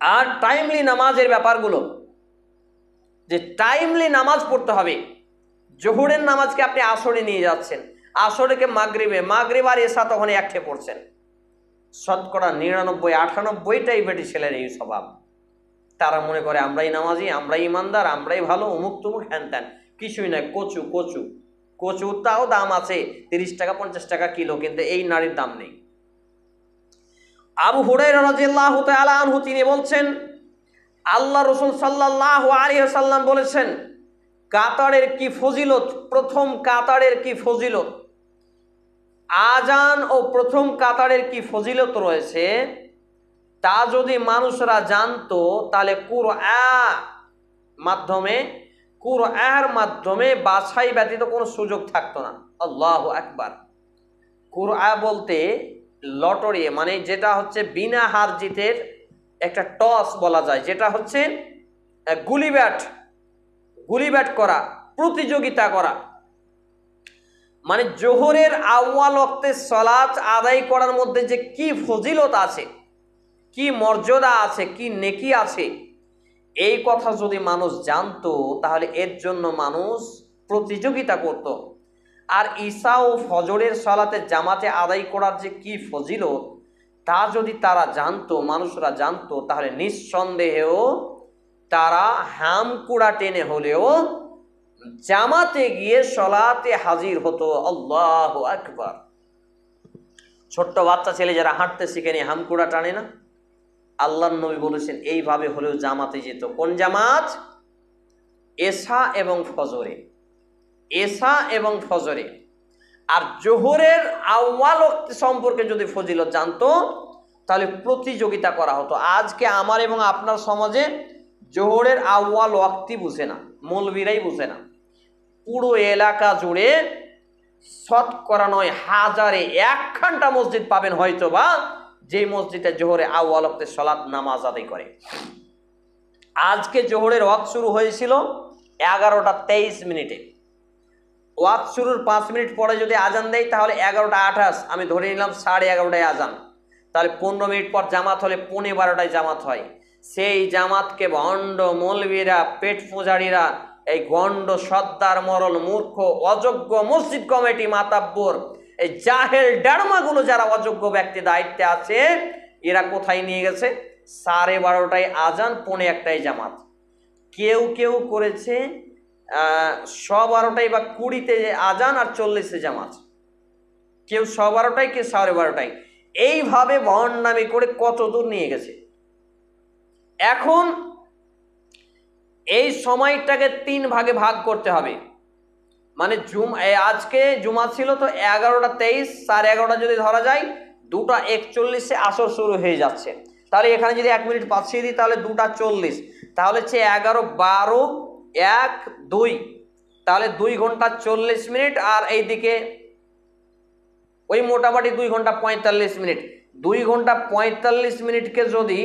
আর টাইমলি নামাজের ব্যাপারগুলো, যে টাইমলি নামাজ পড়তে হবে। জোহরের নামাজকে আপনি আসরে নিয়ে যাচ্ছেন, আসরেকে মাগরিবে, মাগরিব আর এশা তখন একঠে পড়ছেন। শতকরা 99-98টাই বেটি ছেলের এই স্বভাব। তারা মনে করে আমরাই নামাজি, আমরাই ইমানদার, আমরাই ভালো, অমুক তুমুক, হ্যান ত্যান। কিছুই নয়। কচু কচু কচু, তাও দাম আছে 30 টাকা 50 টাকা কিলো, কিন্তু এই নারীর দাম নেই। আবু হুরায়রা রাদিয়াল্লাহু তাআলা আনহু তিনি বলছেন, আল্লাহ রাসূল সাল্লাল্লাহু আলাইহি ওয়াসাল্লাম বলেছেন, কাতারের কি ফজিলত, প্রথম কাতারের কি ফজিলত, আজান ও প্রথম কাতারের কি ফজিলত রয়েছে, তা যদি মানুষরা জানতো, তাহলে কুরআনের মাধ্যমে বাছাই ব্যতীত কোনো সুযোগ থাকতো না। আল্লাহু আকবার। কুরআন বলতে লটারি, মানে যেটা হচ্ছে বিনা হার জিতের একটা টস বলা যায়, যেটা হচ্ছে গুলি ব্যাট করা, প্রতিযোগিতা করা। মানে জোহরের আউয়াল ওয়াক্তে সালাত আদায় করার মধ্যে যে কি ফজিলত আছে, কি মর্যাদা আছে, কি নেকি আছে, এই কথা যদি মানুষ জানতো, তাহলে এর জন্য মানুষ প্রতিযোগিতা করত। আর ঈশা ও ফজরের সালাতে জামাতে আদায় করার যে কি ফজিলত, তা যদি তারা জানতো, মানুষরা জানতো, তাহলে নিঃসন্দেহেও তারা হামকুড়া টেনে হলেও জামাতে গিয়ে সালাতে হাজির হতো। আল্লাহু আকবার। ছোট্ট বাচ্চা ছেলে যারা হাঁটতে শিখেনি, হামকুড়া টানে না? আল্লাহর নবী বলেছেন এইভাবে হলেও জামাতে যেত। কোন জামাত? এশা এবং ফজরে, এশা এবং ফজরে। আর জোহরের আউয়াল ওয়াক্ত সম্পর্কে যদি ফজিলত জানতো, তাহলে প্রতিযোগিতা করা হতো। আজকে আমার এবং আপনার সমাজে জোহরের আউয়াল ওয়াক্তই বুঝে না, মৌলবীরাই বুঝে না। পুরো এলাকা জুড়ে শতকরা নয় হাজারে 1খানটা মসজিদ পাবেন হয়তো বা, যে মসজিদে জোহরে আউয়াল ওয়াক্তে সালাত নামাজ আদায় করে। আজকে জোহরের ওয়াক্ত শুরু হয়েছিল 11টা 23 মিনিটে। ওয়াক্ত শুরুর 5 মিনিট পরে যদি আজান দেয়, তাহলে 11টা 28, আমি ধরে নিলাম 11:30টায় আজান, তাহলে 15 মিনিট পর জামাত হলে 11:15টায় জামাত হয়। সেই জামাতকে ভণ্ড মৌলবীরা, পেট পূজারীরা এই গন্ড সদ্দার মরল মূর্খ অযোগ্য মসজিদ কমিটি মাতাব্বর এই জাহেল ডারমাগুলো যারা অযোগ্য ব্যক্তি দায়িত্বে আছে এরা কোথায় নিয়ে গেছে? 12:30টায় আজান, 1:45টায় জামাত। কেউ কেউ করেছে 12:15 বা 20-তে আজান আর 40-এ জামাত, কেউ 12:15টায়, কেউ 12:30টায়। এইভাবে ভণ্ডামি করে কত দূর নিয়ে গেছে। এখন এই সময়টাকে 3 ভাগে ভাগ করতে হবে। মানে আজকে জুমা ছিল তো 11:23, 11:30 যদি ধরা যায়, 2:41-এ আসর শুরু হয়ে যাচ্ছে। তাহলে এখানে যদি 1 মিনিট পাচ্ছিয়ে দিই তাহলে 2:40, তাহলে হচ্ছে 11, 12, 1, 2, তাহলে 2 ঘন্টা 40 মিনিট। আর এইদিকে ওই মোটামুটি 2 ঘন্টা 45 মিনিট। 2 ঘন্টা 45 মিনিটকে যদি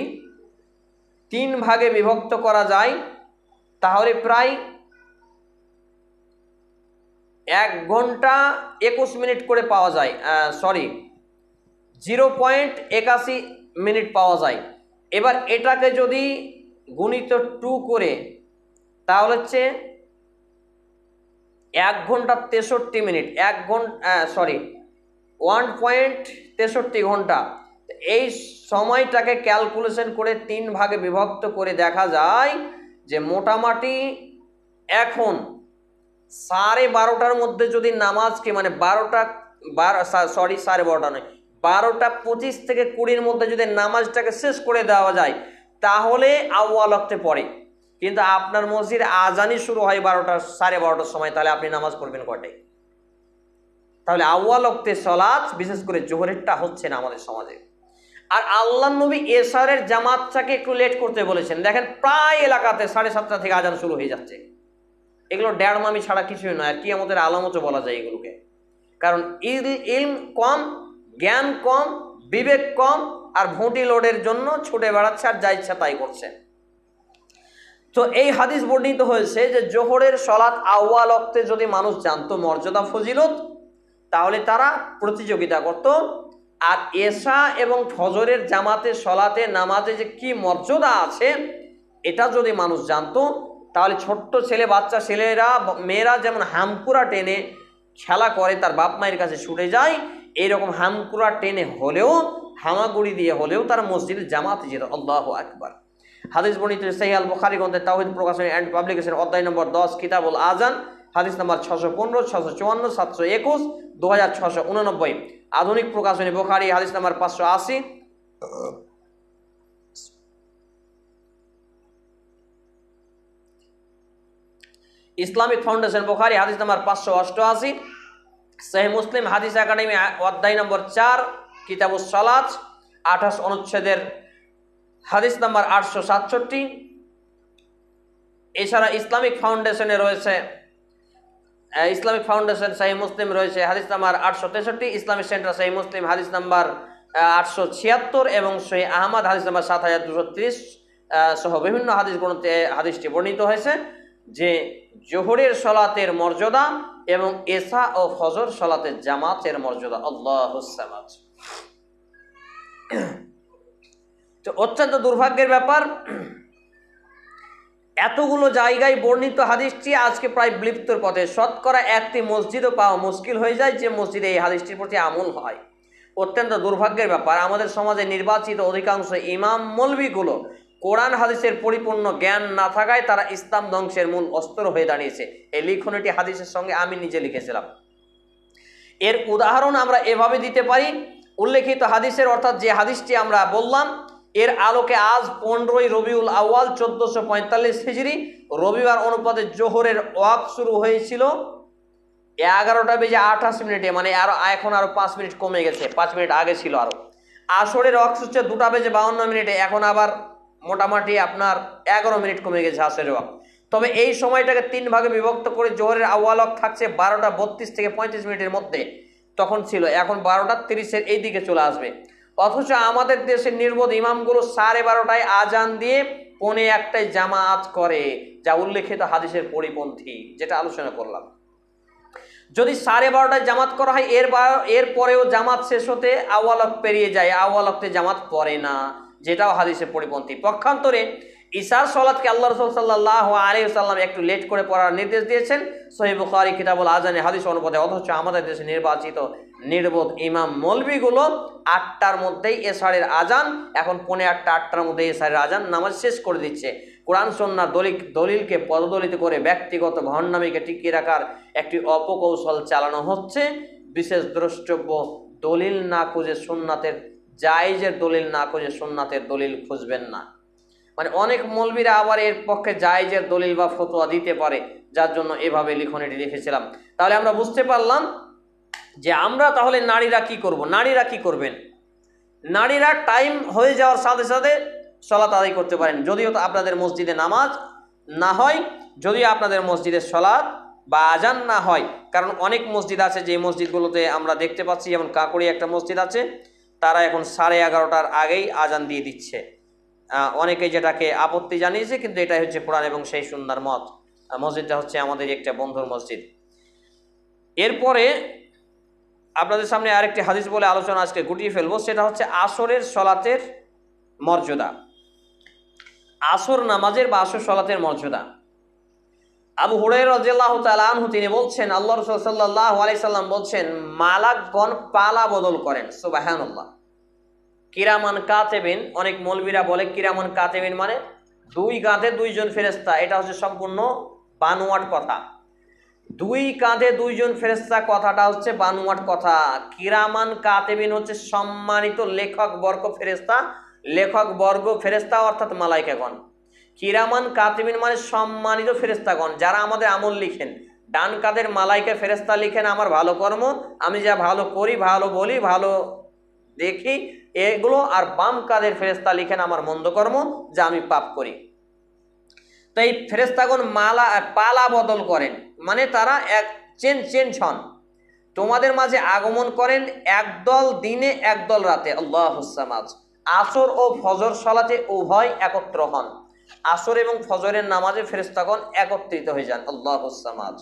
3 ভাগে বিভক্ত করা যায় তাহলে প্রায় 1 ঘন্টা 21 মিনিট করে পাওয়া যায়, 0.81 মিনিট পাওয়া যায়। এবার এটাকে যদি গুণিত 2 করে তাহলে হচ্ছে 1 ঘন্টা 63 মিনিট, 1.63 ঘন্টা। এই সময়টাকে ক্যালকুলেশন করে 3 ভাগে বিভক্ত করে দেখা যায় যে মোটামুটি এখন 12:30টার মধ্যে যদি নামাজকে মানে 12:25 থেকে 20-র মধ্যে যদি নামাজটাকে শেষ করে দেওয়া যায় তাহলে আউয়াল ওয়াক্তে পড়ে। কিন্তু আপনার মসজিদ আজানই শুরু হয় 12:30-12:30 সময়, তাহলে আপনি নামাজ পড়বেন কটায়? তাহলে আউয়াল ওয়াক্তে সালাত, বিশেষ করে জোহরেরটা হচ্ছে না আমাদের সমাজে। আর আল্লাহর নবী এশারের জামাতটাকে একটু লেট করতে বলেছেন। দেখেন প্রায় এলাকাতে 7:30 থেকে আজান শুরু হয়ে যাচ্ছে। এগুলো ড্যাড়মামি ছাড়া কিছুই নয়, আর কিয়ামতের আলামতও বলা যায় এগুলোকে। কারণ ইলম কম, জ্ঞান কম, বিবেক কম, আর ভোঁটি লোডের জন্য ছুটে বেড়াচ্ছে আর যা ইচ্ছা তাই করছে। তো এই হাদিস বর্ণিত হয়েছে যে জোহরের সলাত আউয়াল ওয়াক্তে যদি মানুষ জানতো মর্যাদা ফজিলত তাহলে তারা প্রতিযোগিতা করত। আর এশা এবং ফজরের জামাতে সলাতে নামাজে যে কি মর্যাদা আছে এটা যদি মানুষ জানতো তাহলে ছোট্ট ছেলে, বাচ্চা ছেলেরা, মেয়েরা যেমন হামকুড়া টেনে খেলা করে তার বাপ মায়ের কাছে ছুটে যায়, এইরকম হামকুড়া টেনে হলেও, হামাগুড়ি দিয়ে হলেও তারা মসজিদে জামাতে যেত। আল্লাহু আকবার। হাদিস বর্ণিত সহিহ আল বুখারী গ্রন্থে তাওহীদ প্রকাশনী এন্ড পাবলিকেশন অধ্যায় নম্বর 10 কিতাবুল আজান, হাদিস নম্বর 615, 654, 721, 2689। আধুনিক প্রকাশনী বুখারী হাদিস নম্বর 580। ইসলামিক ফাউন্ডেশন বুখারী হাদিস নম্বর 588। সহিহ মুসলিম হাদিস একাডেমি অধ্যায় নম্বর 4 কিতাবুস সালাত 28 অনুচ্ছেদের হাদিস নম্বর 867। এছাড়া ইসলামিক ফাউন্ডেশনে রয়েছে, ইসলামিক ফাউন্ডেশন সহিহ মুসলিম রয়েছে হাদিস নাম্বার 863, ইসলামিক সেন্টার সহিহ মুসলিম হাদিস নাম্বার 876 এবং সহিহ আহমদ হাদিস নাম্বার 7230 সহ বিভিন্ন হাদিস গ্রন্থে হাদিসটি বর্ণিত হয়েছে যে জোহরের সলাতের মর্যাদা এবং এশা ও ফজর সলাতের জামাতের মর্যাদা। আল্লাহুস সামাদ। তো অত্যন্ত দুর্ভাগ্যের ব্যাপার, এতগুলো জায়গায় বর্ণিত হাদিসটি আজকে প্রায় বিলুপ্তর পথে। শতকরা একটি মসজিদও পাওয়া মুশকিল হয়ে যায় যে মসজিদে এই হাদিসটির প্রতি আমল হয়। অত্যন্ত দুর্ভাগ্যের ব্যাপার, আমাদের সমাজে নির্বাচিত অধিকাংশ ইমাম মৌলবীগুলো কোরআন হাদিসের পরিপূর্ণ জ্ঞান না থাকায় তারা ইসলাম ধ্বংসের মূল অস্ত্র হয়ে দাঁড়িয়েছে। এই লিখনটি হাদিসের সঙ্গে আমি নিজে লিখেছিলাম। এর উদাহরণ আমরা এভাবে দিতে পারি, উল্লেখিত হাদিসের অর্থাৎ যে হাদিসটি আমরা বললাম এর আলোকে আজ 15ই রবিউল আউয়াল 1445 হিজরি রবিবার অনুপাতে জোহরের ওয়াক্ত শুরু হয়েছিল 11:28, মানে এখন আরো 5 মিনিট কমে গেছে, 5 মিনিট আগে ছিল আরো। আসরের ওয়াক্ত হচ্ছে 2:52 এখন আবার মোটামুটি আপনার 11 মিনিট কমে গেছে আসরের ওয়াক্ত। তবে এই সময়টাকে 3 ভাগে বিভক্ত করে জোহরের আউয়াল ওয়াক্ত থাকছে 12:32 থেকে 35 মিনিটের মধ্যে, তখন ছিল, এখন 12:30 এই দিকে চলে আসবে। অথচ আমাদের দেশের নির্বোধ ইমামগুলো 12:30টায় আজান দিয়ে 1:45টায় জামাত করে, যা উল্লেখিত হাদিসের পরিপন্থী, যেটা আলোচনা করলাম। যদি 12:30টায় জামাত করা হয় এর পরেও জামাত শেষ হতে আউয়াল ওয়াক্ত পেরিয়ে যায়, আউয়াল ওয়াক্তে জামাত পড়ে না, যেটাও হাদিসের পরিপন্থী। পক্ষান্তরে ঈশার সালাতকে আল্লাহ রাসূল সাল্লাল্লাহু আলাইহি ওয়াসাল্লাম একটু লেট করে পড়ার নির্দেশ দিয়েছেন সহিহ বুখারী কিতাবুল আযানে হাদিস অনুপাতে। অথচ আমাদের দেশে নির্বাচিত নির্বোধ ইমাম মৌলভীগুলো 8টার মধ্যেই এশারের আজান, এখন 7:45 8টার মধ্যে এশারের আজান নামাজ শেষ করে দিচ্ছে। কোরআন সুন্নাহর দলিলকে পদদলিত করে ব্যক্তিগত ভণ্ডামিকে টিকিয়ে রাখার একটি অপকৌশল চালানো হচ্ছে। বিশেষ দ্রষ্টব্য, দলিল না খুঁজে সুন্নাতের জায়েজের দলিল না খুঁজে সুন্নাতের দলিল খুঁজবেন না। মানে অনেক মৌলবীরা আবার এর পক্ষে জায়েজের দলিল বা ফতোয়া দিতে পারে, যার জন্য এভাবে লিখনিটি লিখেছিলাম। তাহলে আমরা বুঝতে পারলাম যে আমরা তাহলে নারীরা কি করব, নারীরা কি করবেন। নারীরা টাইম হয়ে যাওয়ার সাথে সাথে সালাত আদায় করতে পারেন, যদিও আপনাদের মসজিদে নামাজ না হয়, যদিও আপনাদের মসজিদে সালাত বা আজান না হয়। কারণ অনেক মসজিদ আছে যে মসজিদগুলোতে আমরা দেখতে পাচ্ছি, যেমন কাকুরি একটা মসজিদ আছে, তারা এখন 11:30টার আগেই আজান দিয়ে দিচ্ছে। অনেকেই যেটাকে আপত্তি জানিয়েছে, কিন্তু এটাই হচ্ছে কোরআন এবং সেই সুন্দর মত। মসজিদটা হচ্ছে আমাদের একটা বন্ধুর মসজিদ। এরপরে আপনাদের সামনে আরেকটি হাদিস বলে আলোচনা আজকে গুটিয়ে ফেলবো, সেটা হচ্ছে আসরের সলাতের মর্যাদা। আসর নামাজের বা আসর সলাতের মর্যাদা। আবু হুরায়রা রাদিয়াল্লাহু তাআলা আনহু তিনি বলছেন, আল্লাহ রাসূল সাল্লাল্লাহু আলাইহি সাল্লাম বলছেন, মালাকগণ পালা বদল করেন। সুবহানাল্লাহ। কিরামান কাতেবিন, অনেক মৌলবীরা বলে কিরামান কাতেবিন মানে 2 কাঁধে 2 জন ফেরেশতা, এটা হচ্ছে সম্পূর্ণ বানোয়াট কথা। 2 কাঁধে 2 জন ফেরেশতা কথাটা হচ্ছে বানোয়াট কথা। কিরামান কাতেবিন হচ্ছে সম্মানিত লেখক বর্গ ফেরেশতা, লেখক বর্গ ফেরেশতা অর্থাৎ মালাইকাগণ। কিরামান কাতেবিন মানে সম্মানিত ফেরেশতাগণ, যারা আমাদের আমল লিখেন। ডান কাঁধের মালাইকা ফেরেশতা লিখেন আমার ভালো কর্ম, আমি যা ভালো করি, ভালো বলি, ভালো দেখি এগুলো, আর বাম কাঁধের ফেরেশতা লিখেন আমার মন্দ কর্ম, যা আমি পাপ করি। তো এই ফেরেশতাগণ পালা বদল করেন, মানে তারা চেঞ্জ হন। তোমাদের মাঝে আগমন করেন একদল দিনে একদল রাতে। আল্লাহুস সামাদ। আসর ও ফজর সালাতে উভয় একত্র হন। আসর এবং ফজরের নামাজে ফেরেশতাগণ একত্রিত হয়ে যান। আল্লাহুস সামাদ।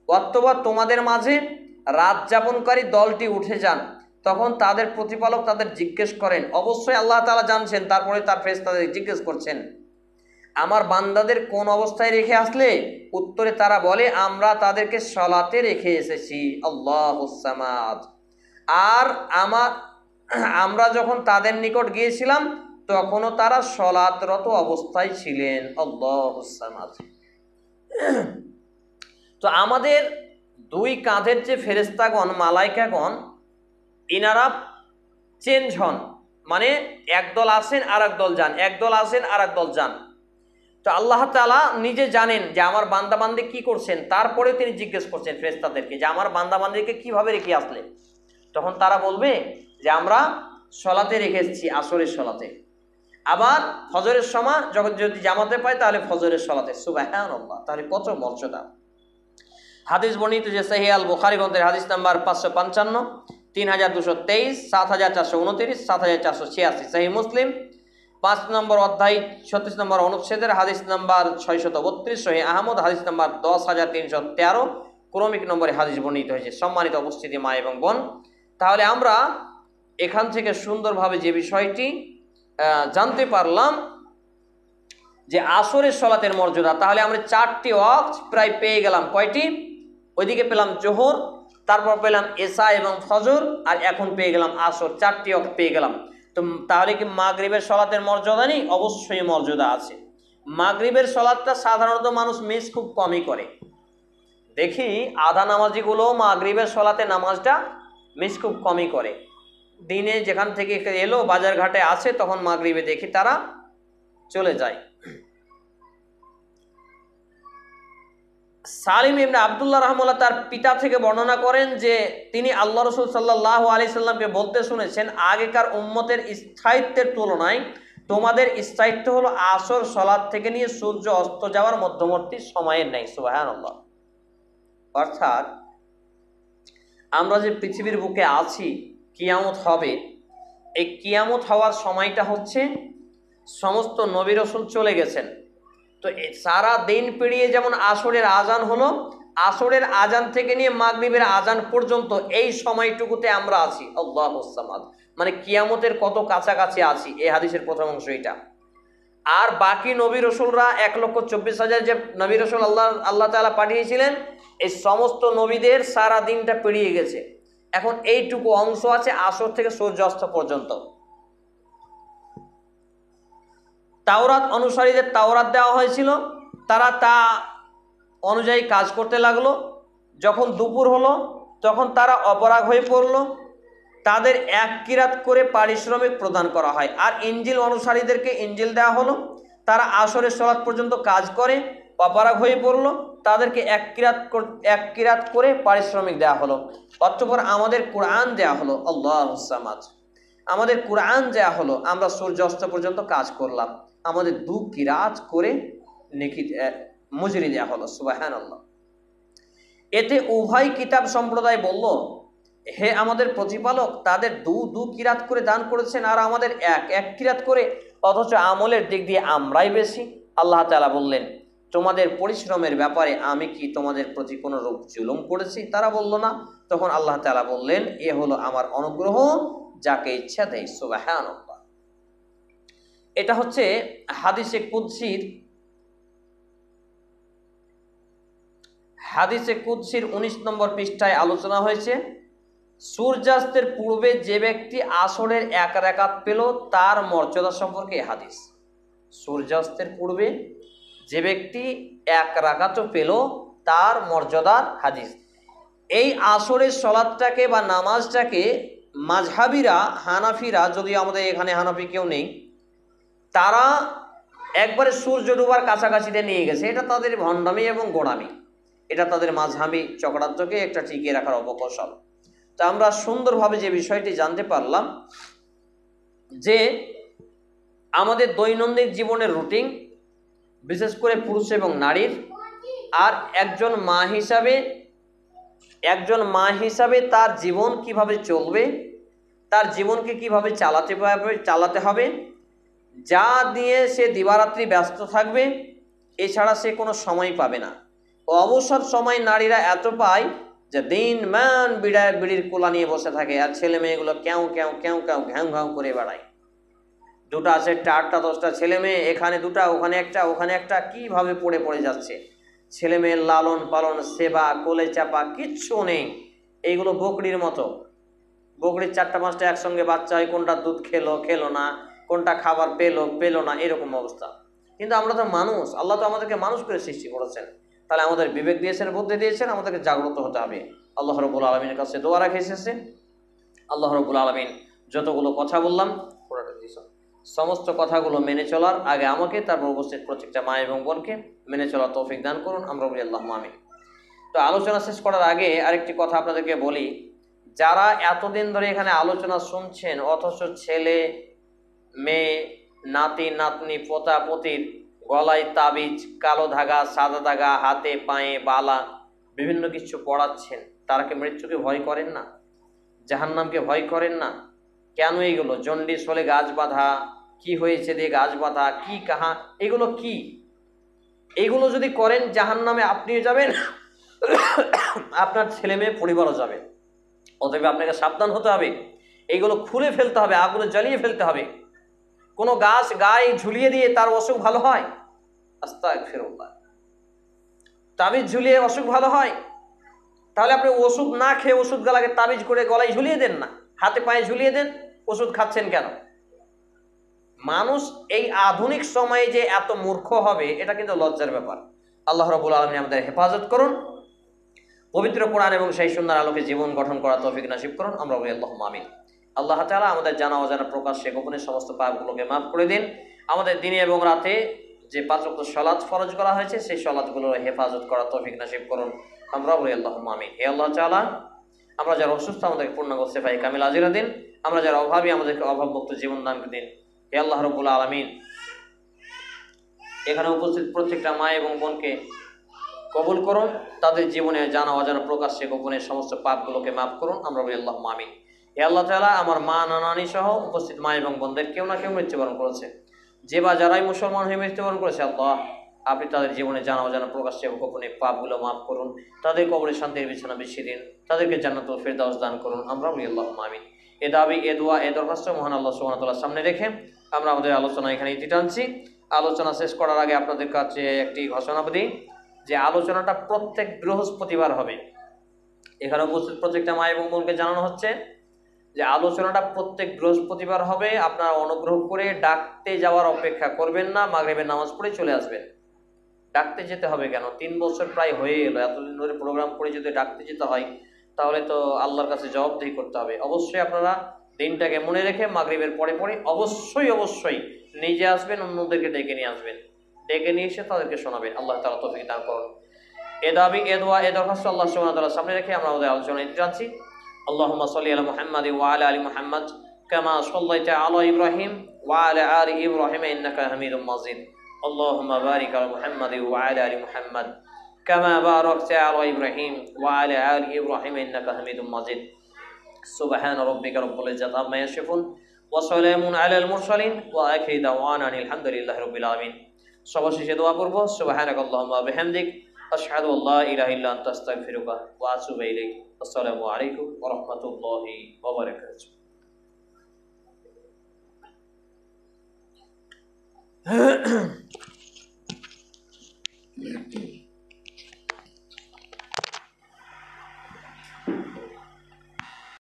অথবা তোমাদের মাঝে রাত যাপনকারী দলটি উঠে যান, তখন তাদের প্রতিপালক তাদের জিজ্ঞেস করেন। অবশ্যই আল্লাহ তাআলা জানছেন, তারপরে তার ফেরেশতাদের জিজ্ঞেস করছেন, আমার বান্দাদের কোন অবস্থায় রেখে আসলে? উত্তরে তারা বলে, আমরা তাদেরকে সালাতে রেখে এসেছি। আল্লাহুস সামাদ। আর আমরা যখন তাদের নিকট গিয়েছিলাম তখনও তারা সালাতরত অবস্থায় ছিলেন। আল্লাহুস সামাদ। তো আমাদের 2 কাঁধের যে ফেরেশতাগণ মালাইকাগণ, ইনারা চেঞ্জ হন, মানে একদল আসেন আর একদল যান, একদল আসেন আর একদল যান। তো আল্লাহ তাআলা নিজে জানেন যে আমার বান্দাবান্দি কি করছেন, তারপরে তিনি জিজ্ঞেস করছেন ফেরেশতাদেরকে যে আমার বান্দাবান্দিকে কিভাবে রেখে আসলে? তখন তারা বলবে যে আমরা সলাতে রেখে এসেছি, আসরের সলাতে। আবার ফজরের সময় যখন যদি জামাতে পায় তাহলে ফজরের সলাতে। সুবহানাল্লাহ। তাহলে কত মর্যাদা। হাদিস বর্ণিত যে সহিহ আল বুখারী গ্রন্থের হাদিস নাম্বার 555, 3223, 7429, 7486। সহিহ মুসলিম 5 নম্বর অধ্যায় 36 নম্বর অনুচ্ছেদের হাদিস নাম্বার 632, সহিহ আহমদ হাদিস নাম্বার 10313 ক্রমিক নম্বরে হাদিস বর্ণিত হয়েছে। সম্মানিত উপস্থিতি মা এবং বোন, তাহলে আমরা এখান থেকে সুন্দরভাবে যে বিষয়টি জানতে পারলাম যে আসরের সলাতের মর্যাদা, তাহলে আমরা 4টি ওয়াক্ত প্রায় পেয়ে গেলাম। কয়টি? ওইদিকে পেলাম জোহর, তারপর পেলাম এশা এবং ফজর, আর এখন পেয়ে গেলাম আসর। 4টি ওয়াক্ত পেয়ে গেলাম। তো তাহলে কি মাগরিবের সলাতের মর্যাদা নেই? অবশ্যই মর্যাদা আছে। মাগরিবের সলাতটা সাধারণত মানুষ মিস খুব কমই করে। দেখি আধা নামাজিগুলো মাগরিবের সলাতে নামাজটা মিস খুব কমই করে। দিনে যেখান থেকে এলো বাজারঘাটে আছে, তখন মাগরিবে দেখি তারা চলে যায়। সালিম ইবনে আব্দুল্লাহ রাহমাহুল্লাহ তার পিতা থেকে বর্ণনা করেন যে তিনি আল্লাহ রাসূল সাল্লাল্লাহু আলাইহি সাল্লামকে বলতে শুনেছেন, আগেকার উম্মতের স্থায়িত্বের তুলনায় তোমাদের স্থায়িত্ব হলো আসর সালাত থেকে নিয়ে সূর্য অস্ত যাওয়ার মধ্যবর্তী সময়ের ন্যায়। সুবহানাল্লাহ। অর্থাৎ আমরা যে পৃথিবীর বুকে আছি, কিয়ামত হবে, এই কিয়ামত হওয়ার সময়টা হচ্ছে সমস্ত নবী রাসূল চলে গেছেন। তো সারা দিন পেরিয়ে যেমন আসরের আজান হলো, আসরের আজান থেকে নিয়ে মাগরিবের আজান পর্যন্ত এই সময়টুকুতে আমরা আছি। আল্লাহুস সামাদ। মানে কিয়ামতের কত কাছাকাছি আছি, এই হাদিসের প্রথম অংশ এটা। আর বাকি নবী রসুলরা 1,24,000 যে নবী রসুল আল্লাহ তাআলা পাঠিয়েছিলেন, এই সমস্ত নবীদের সারা দিনটা পেরিয়ে গেছে। এখন এইটুকু অংশ আছে আসর থেকে সূর্যাস্ত পর্যন্ত। তাওরাত অনুসারীদের তাওরাত দেওয়া হয়েছিল, তারা তা অনুযায়ী কাজ করতে লাগলো। যখন দুপুর হলো তখন তারা অপরাগ হয়ে পড়লো, তাদের এক কিরাত করে পারিশ্রমিক প্রদান করা হয়। আর ইনজিল অনুসারীদেরকে ইনজিল দেওয়া হলো, তারা আসরের সালাত পর্যন্ত কাজ করে অপরাগ হয়ে পড়লো, তাদেরকে এক কিরাত করে পারিশ্রমিক দেওয়া হলো। অতঃপর আমাদের কোরআন দেওয়া হলো, আল্লাহুস সামাদ, আমাদের কোরআন দেওয়া হলো, আমরা সূর্যাস্ত পর্যন্ত কাজ করলাম, আমাদের 2 কিরাত করে নেকি মজুরি দেওয়া হলো। সুবহানাল্লাহ। এতে উভয় কিতাব সম্প্রদায় বলল, হে আমাদের প্রতিপালক, তাদের 2 কিরাত করে দান করেছেন আর আমাদের এক কিরাত করে, অথচ আমলের দিক দিয়ে আমরাই বেশি। আল্লাহ তাআলা বললেন, তোমাদের পরিশ্রমের ব্যাপারে আমি কি তোমাদের প্রতি কোনো রূপ জুলুম করেছি? তারা বলল না। তখন আল্লাহ তাআলা বললেন, এ হলো আমার অনুগ্রহ, যাকে ইচ্ছা দেয়। সুবহানাল্লাহ। এটা হচ্ছে হাদিসে কুদসির 19 নম্বর পৃষ্ঠায় আলোচনা হয়েছে। সূর্যাস্তের পূর্বে যে ব্যক্তি আসরের 1 রাকাত পেল তার মর্যাদা সম্পর্কে হাদিস। সূর্যাস্তের পূর্বে যে ব্যক্তি 1 রাকাতও পেল তার মর্যাদার হাদিস। এই আসরের সালাতটাকে বা নামাজটাকে মাযহাবিরা, হানাফিরা, যদিও আমাদের এখানে হানাফি কেউ নেই, তারা একবারে সূর্য ডোবার কাছাকাছিতে নিয়ে গেছে। এটা তাদের ভণ্ডামি এবং গোড়ামি, এটা তাদের মাযহাবি চক্রান্তকে একটা টিকিয়ে রাখার অপকৌশল। তো আমরা সুন্দরভাবে যে বিষয়টি জানতে পারলাম যে আমাদের দৈনন্দিন জীবনের রুটিন, বিশেষ করে পুরুষ এবং নারীর, আর একজন মা হিসাবে তার জীবন কিভাবে চলবে, তার জীবনকে কিভাবে চালাতে হবে, যা দিয়ে সে দিবারাত্রি ব্যস্ত থাকবে, এছাড়া সে কোনো সময় পাবে না। অবসর সময় নারীরা এত পায় যে দিনমান বিড়ির কোলা নিয়ে বসে থাকে, আর ছেলে মেয়েগুলো ক্যাউ ক্যাউ ক্যাউ ক্যাউ ঘ্যাউ ঘ্যাউ করে বেড়ায়। 2টা 4টা 8টা 10টা ছেলে মেয়ে, এখানে 2টা ওখানে একটা ওখানে একটা, কিভাবে পড়ে যাচ্ছে। ছেলে মেয়ের লালন পালন, সেবা, কোলে চাপা কিচ্ছু নেই। এইগুলো বকরির মতো। বকরির 4টা 5টা একসঙ্গে বাচ্চা হয়, কোনটা দুধ খেলো না, কোনটা খাবার পেলো না, এরকম অবস্থা। কিন্তু আমরা তো মানুষ, আল্লাহ তো আমাদেরকে মানুষ করে সৃষ্টি করেছেন, তাহলে আমাদের বিবেক দিয়েছেন, বুদ্ধি দিয়েছেন, আমাদেরকে জাগ্রত হতে হবে। আল্লাহ রাব্বুল আলামিনের কাছে দোয়া রাখা এসেছে, আল্লাহ রাব্বুল আলামিন যতগুলো কথা বললাম সমস্ত কথাগুলো মেনে চলার আগে আমাকে, তারপর উপস্থিত প্রত্যেকটা মা এবং বোনকে মেনে চলার তৌফিক দান করুন। আমরা বলি আল্লাহুম্মা আমিন। তো আলোচনা শেষ করার আগে আরেকটি কথা আপনাদেরকে বলি, যারা এতদিন ধরে এখানে আলোচনা শুনছেন অথচ ছেলে মেয়ে, নাতি নাতনি, পোতা পতির গলায় তাবিজ, কালো ধাগা, সাদা ধাগা, হাতে পায়ে বালা, বিভিন্ন কিছু পড়াচ্ছেন, তারা কি মৃত্যুকে ভয় করেন না? জাহান্নামকে ভয় করেন না? কেন এইগুলো? জন্ডিস হলে গাছ বাঁধা, কি হয়েছে দিয়ে গাছ বাঁধা, কি কাহা, এগুলো কি? এইগুলো যদি করেন জাহান্নামে আপনিও যাবেন, আপনার ছেলে মেয়ে পরিবারও যাবে। অতএব আপনাকে সাবধান হতে হবে, এইগুলো খুলে ফেলতে হবে, আগুনে জ্বালিয়ে ফেলতে হবে। কোনো গাছ গায়ে ঝুলিয়ে দিয়ে তার অসুখ ভালো হয়? আস্তাগফিরুল্লাহ। তাবিজ ঝুলিয়ে অসুখ ভালো হয়? তাহলে আপনি ওষুধ না খেয়ে ওষুধ গালাকে তাবিজ করে গলায় ঝুলিয়ে দেন না, হাতে পায়ে ঝুলিয়ে দেন। ওষুধ খাচ্ছেন কেন? মানুষ এই আধুনিক সময়ে যে এত মূর্খ হবে, এটা কিন্তু লজ্জার ব্যাপার। আল্লাহ রাব্বুল আলামিন আমাদের হেফাজত করুন, পবিত্র কোরআন এবং সেই সুন্দর আলোকে জীবন গঠন করার তৌফিক নসিব করুন। আমরা বলি আল্লাহুম্মা আমিন। আল্লাহ তাআলা আমাদের জানা অজানা প্রকাশ্যে গোপনে সমস্ত পাপগুলোকে মাফ করে দিন। আমাদের দিনে এবং রাতে যে 5 ওয়াক্ত সালাত ফরজ করা হয়েছে, সেই সালাতগুলোর হেফাজত করার তৌফিক নসিব করুন। আমরা বলি আল্লাহুম্মা আমিন। হে আল্লাহ তাআলা, আমরা যারা অসুস্থ আমাদেরকে পূর্ণাঙ্গ শিফায়ে কামিল আজিলা দিন। আমরা যারা অভাবী আমাদেরকে অভাবমুক্ত জীবন দান দিন। হে আল্লাহ রাব্বুল আলামিন, এখানে উপস্থিত প্রত্যেকটা মা এবং বোনকে কবুল করুন, তাদের জীবনে জানা অজানা প্রকাশ্যে গোপনে সমস্ত পাপগুলোকে মাফ করুন। আমরা বলি আল্লাহুম্মা আমিন। হে আল্লাহ তাআলা, আমার মা নানানি সহ উপস্থিত মা এবং বোনদের কেউ না কেউ মৃত্যুবরণ করেছে, যে বা যারাই মুসলমান হয়ে মৃত্যুবরণ করেছে, আল্লাহ আপনি তাদের জীবনে জানা অজানা প্রকাশ্যে এবং গোপনে পাপগুলো মাফ করুন, তাদের কবরে শান্তির বিছানা বিছিয়ে দিন, তাদেরকে জান্নাতুল ফেরদাউস দান করুন। আমরা বলি আল্লাহুম্মা আমিন। এ দাবি, এ দোয়া, এ দরখাস্ত মহান আল্লাহ সুবহানাহু ওয়া তাআলার সামনে রেখে আমরা আমাদের আলোচনা এখানে ইতি টানছি। আলোচনা শেষ করার আগে আপনাদের কাছে একটি ঘোষণা দিই যে আলোচনাটা প্রত্যেক বৃহস্পতিবার হবে। এখানে উপস্থিত প্রত্যেকটা মা এবং বোনকে জানানো হচ্ছে যে আলোচনাটা প্রত্যেক বৃহস্পতিবার হবে। আপনারা অনুগ্রহ করে ডাকতে যাওয়ার অপেক্ষা করবেন না, মাগরিবের নামাজ পড়ে চলে আসবেন। ডাকতে যেতে হবে কেন? 3 বছর প্রায় হয়ে এলো, এতদিন ধরে প্রোগ্রাম করে যদি ডাকতে যেতে হয় তাহলে তো আল্লাহর কাছে জবাবদিহি করতে হবে। অবশ্যই আপনারা দিনটাকে মনে রেখে মাগরিবের পরে পরে অবশ্যই নিজে আসবেন, অন্যদেরকে ডেকে নিয়ে আসবেন, ডেকে নিয়ে এসে তাদেরকে শোনাবেন। আল্লাহ তাআলা তৌফিক দান করুন। এ দাবি, এ দোয়া, এ দরখাস্ত আল্লাহ সুবহানাহু ওয়া তাআলার সামনে রেখে আমরা আমাদের আলোচনায় জানছি। আল্লাহুম্মা সাল্লি আলা মুহাম্মাদ ওয়া আলা আলি মুহাম্মাদ কামা সাল্লাইতা আলা ইব্রাহিম ওয়া আলা আলি ইব্রাহিম ইন্নাকা হামিদুম মাজিদ। আল্লাহুম্মা বারিক আলা মুহাম্মাদ ওয়া আলা আলি মুহাম্মাদ কামা বারাকতা আলা ইব্রাহিম ওয়া আলা আলি ইব্রাহিম ইন্নাকা হামিদুম মাজিদ। সুবহান রাব্বিকা রাব্বিল ইজ্জাতি আম্মা ইয়াসিফুন ওয়া সালামুন আলাল মুরসালিন ওয়া আখিরু দাওয়ানা আলহামদুলিল্লাহি রাব্বিল আলামিন। সর্বশেষে দোয়া করব, সুবহানাকাল্লাহুম্মা ওয়া বিহামদিক আশহাদু আল্লা ইলাহা ইল্লা আনতা আস্তাগফিরুকা ওয়া আতুবু ইলাইক। আসসালামু আলাইকুম ওয়া রাহমাতুল্লাহি ওয়া বারাকাতুহু।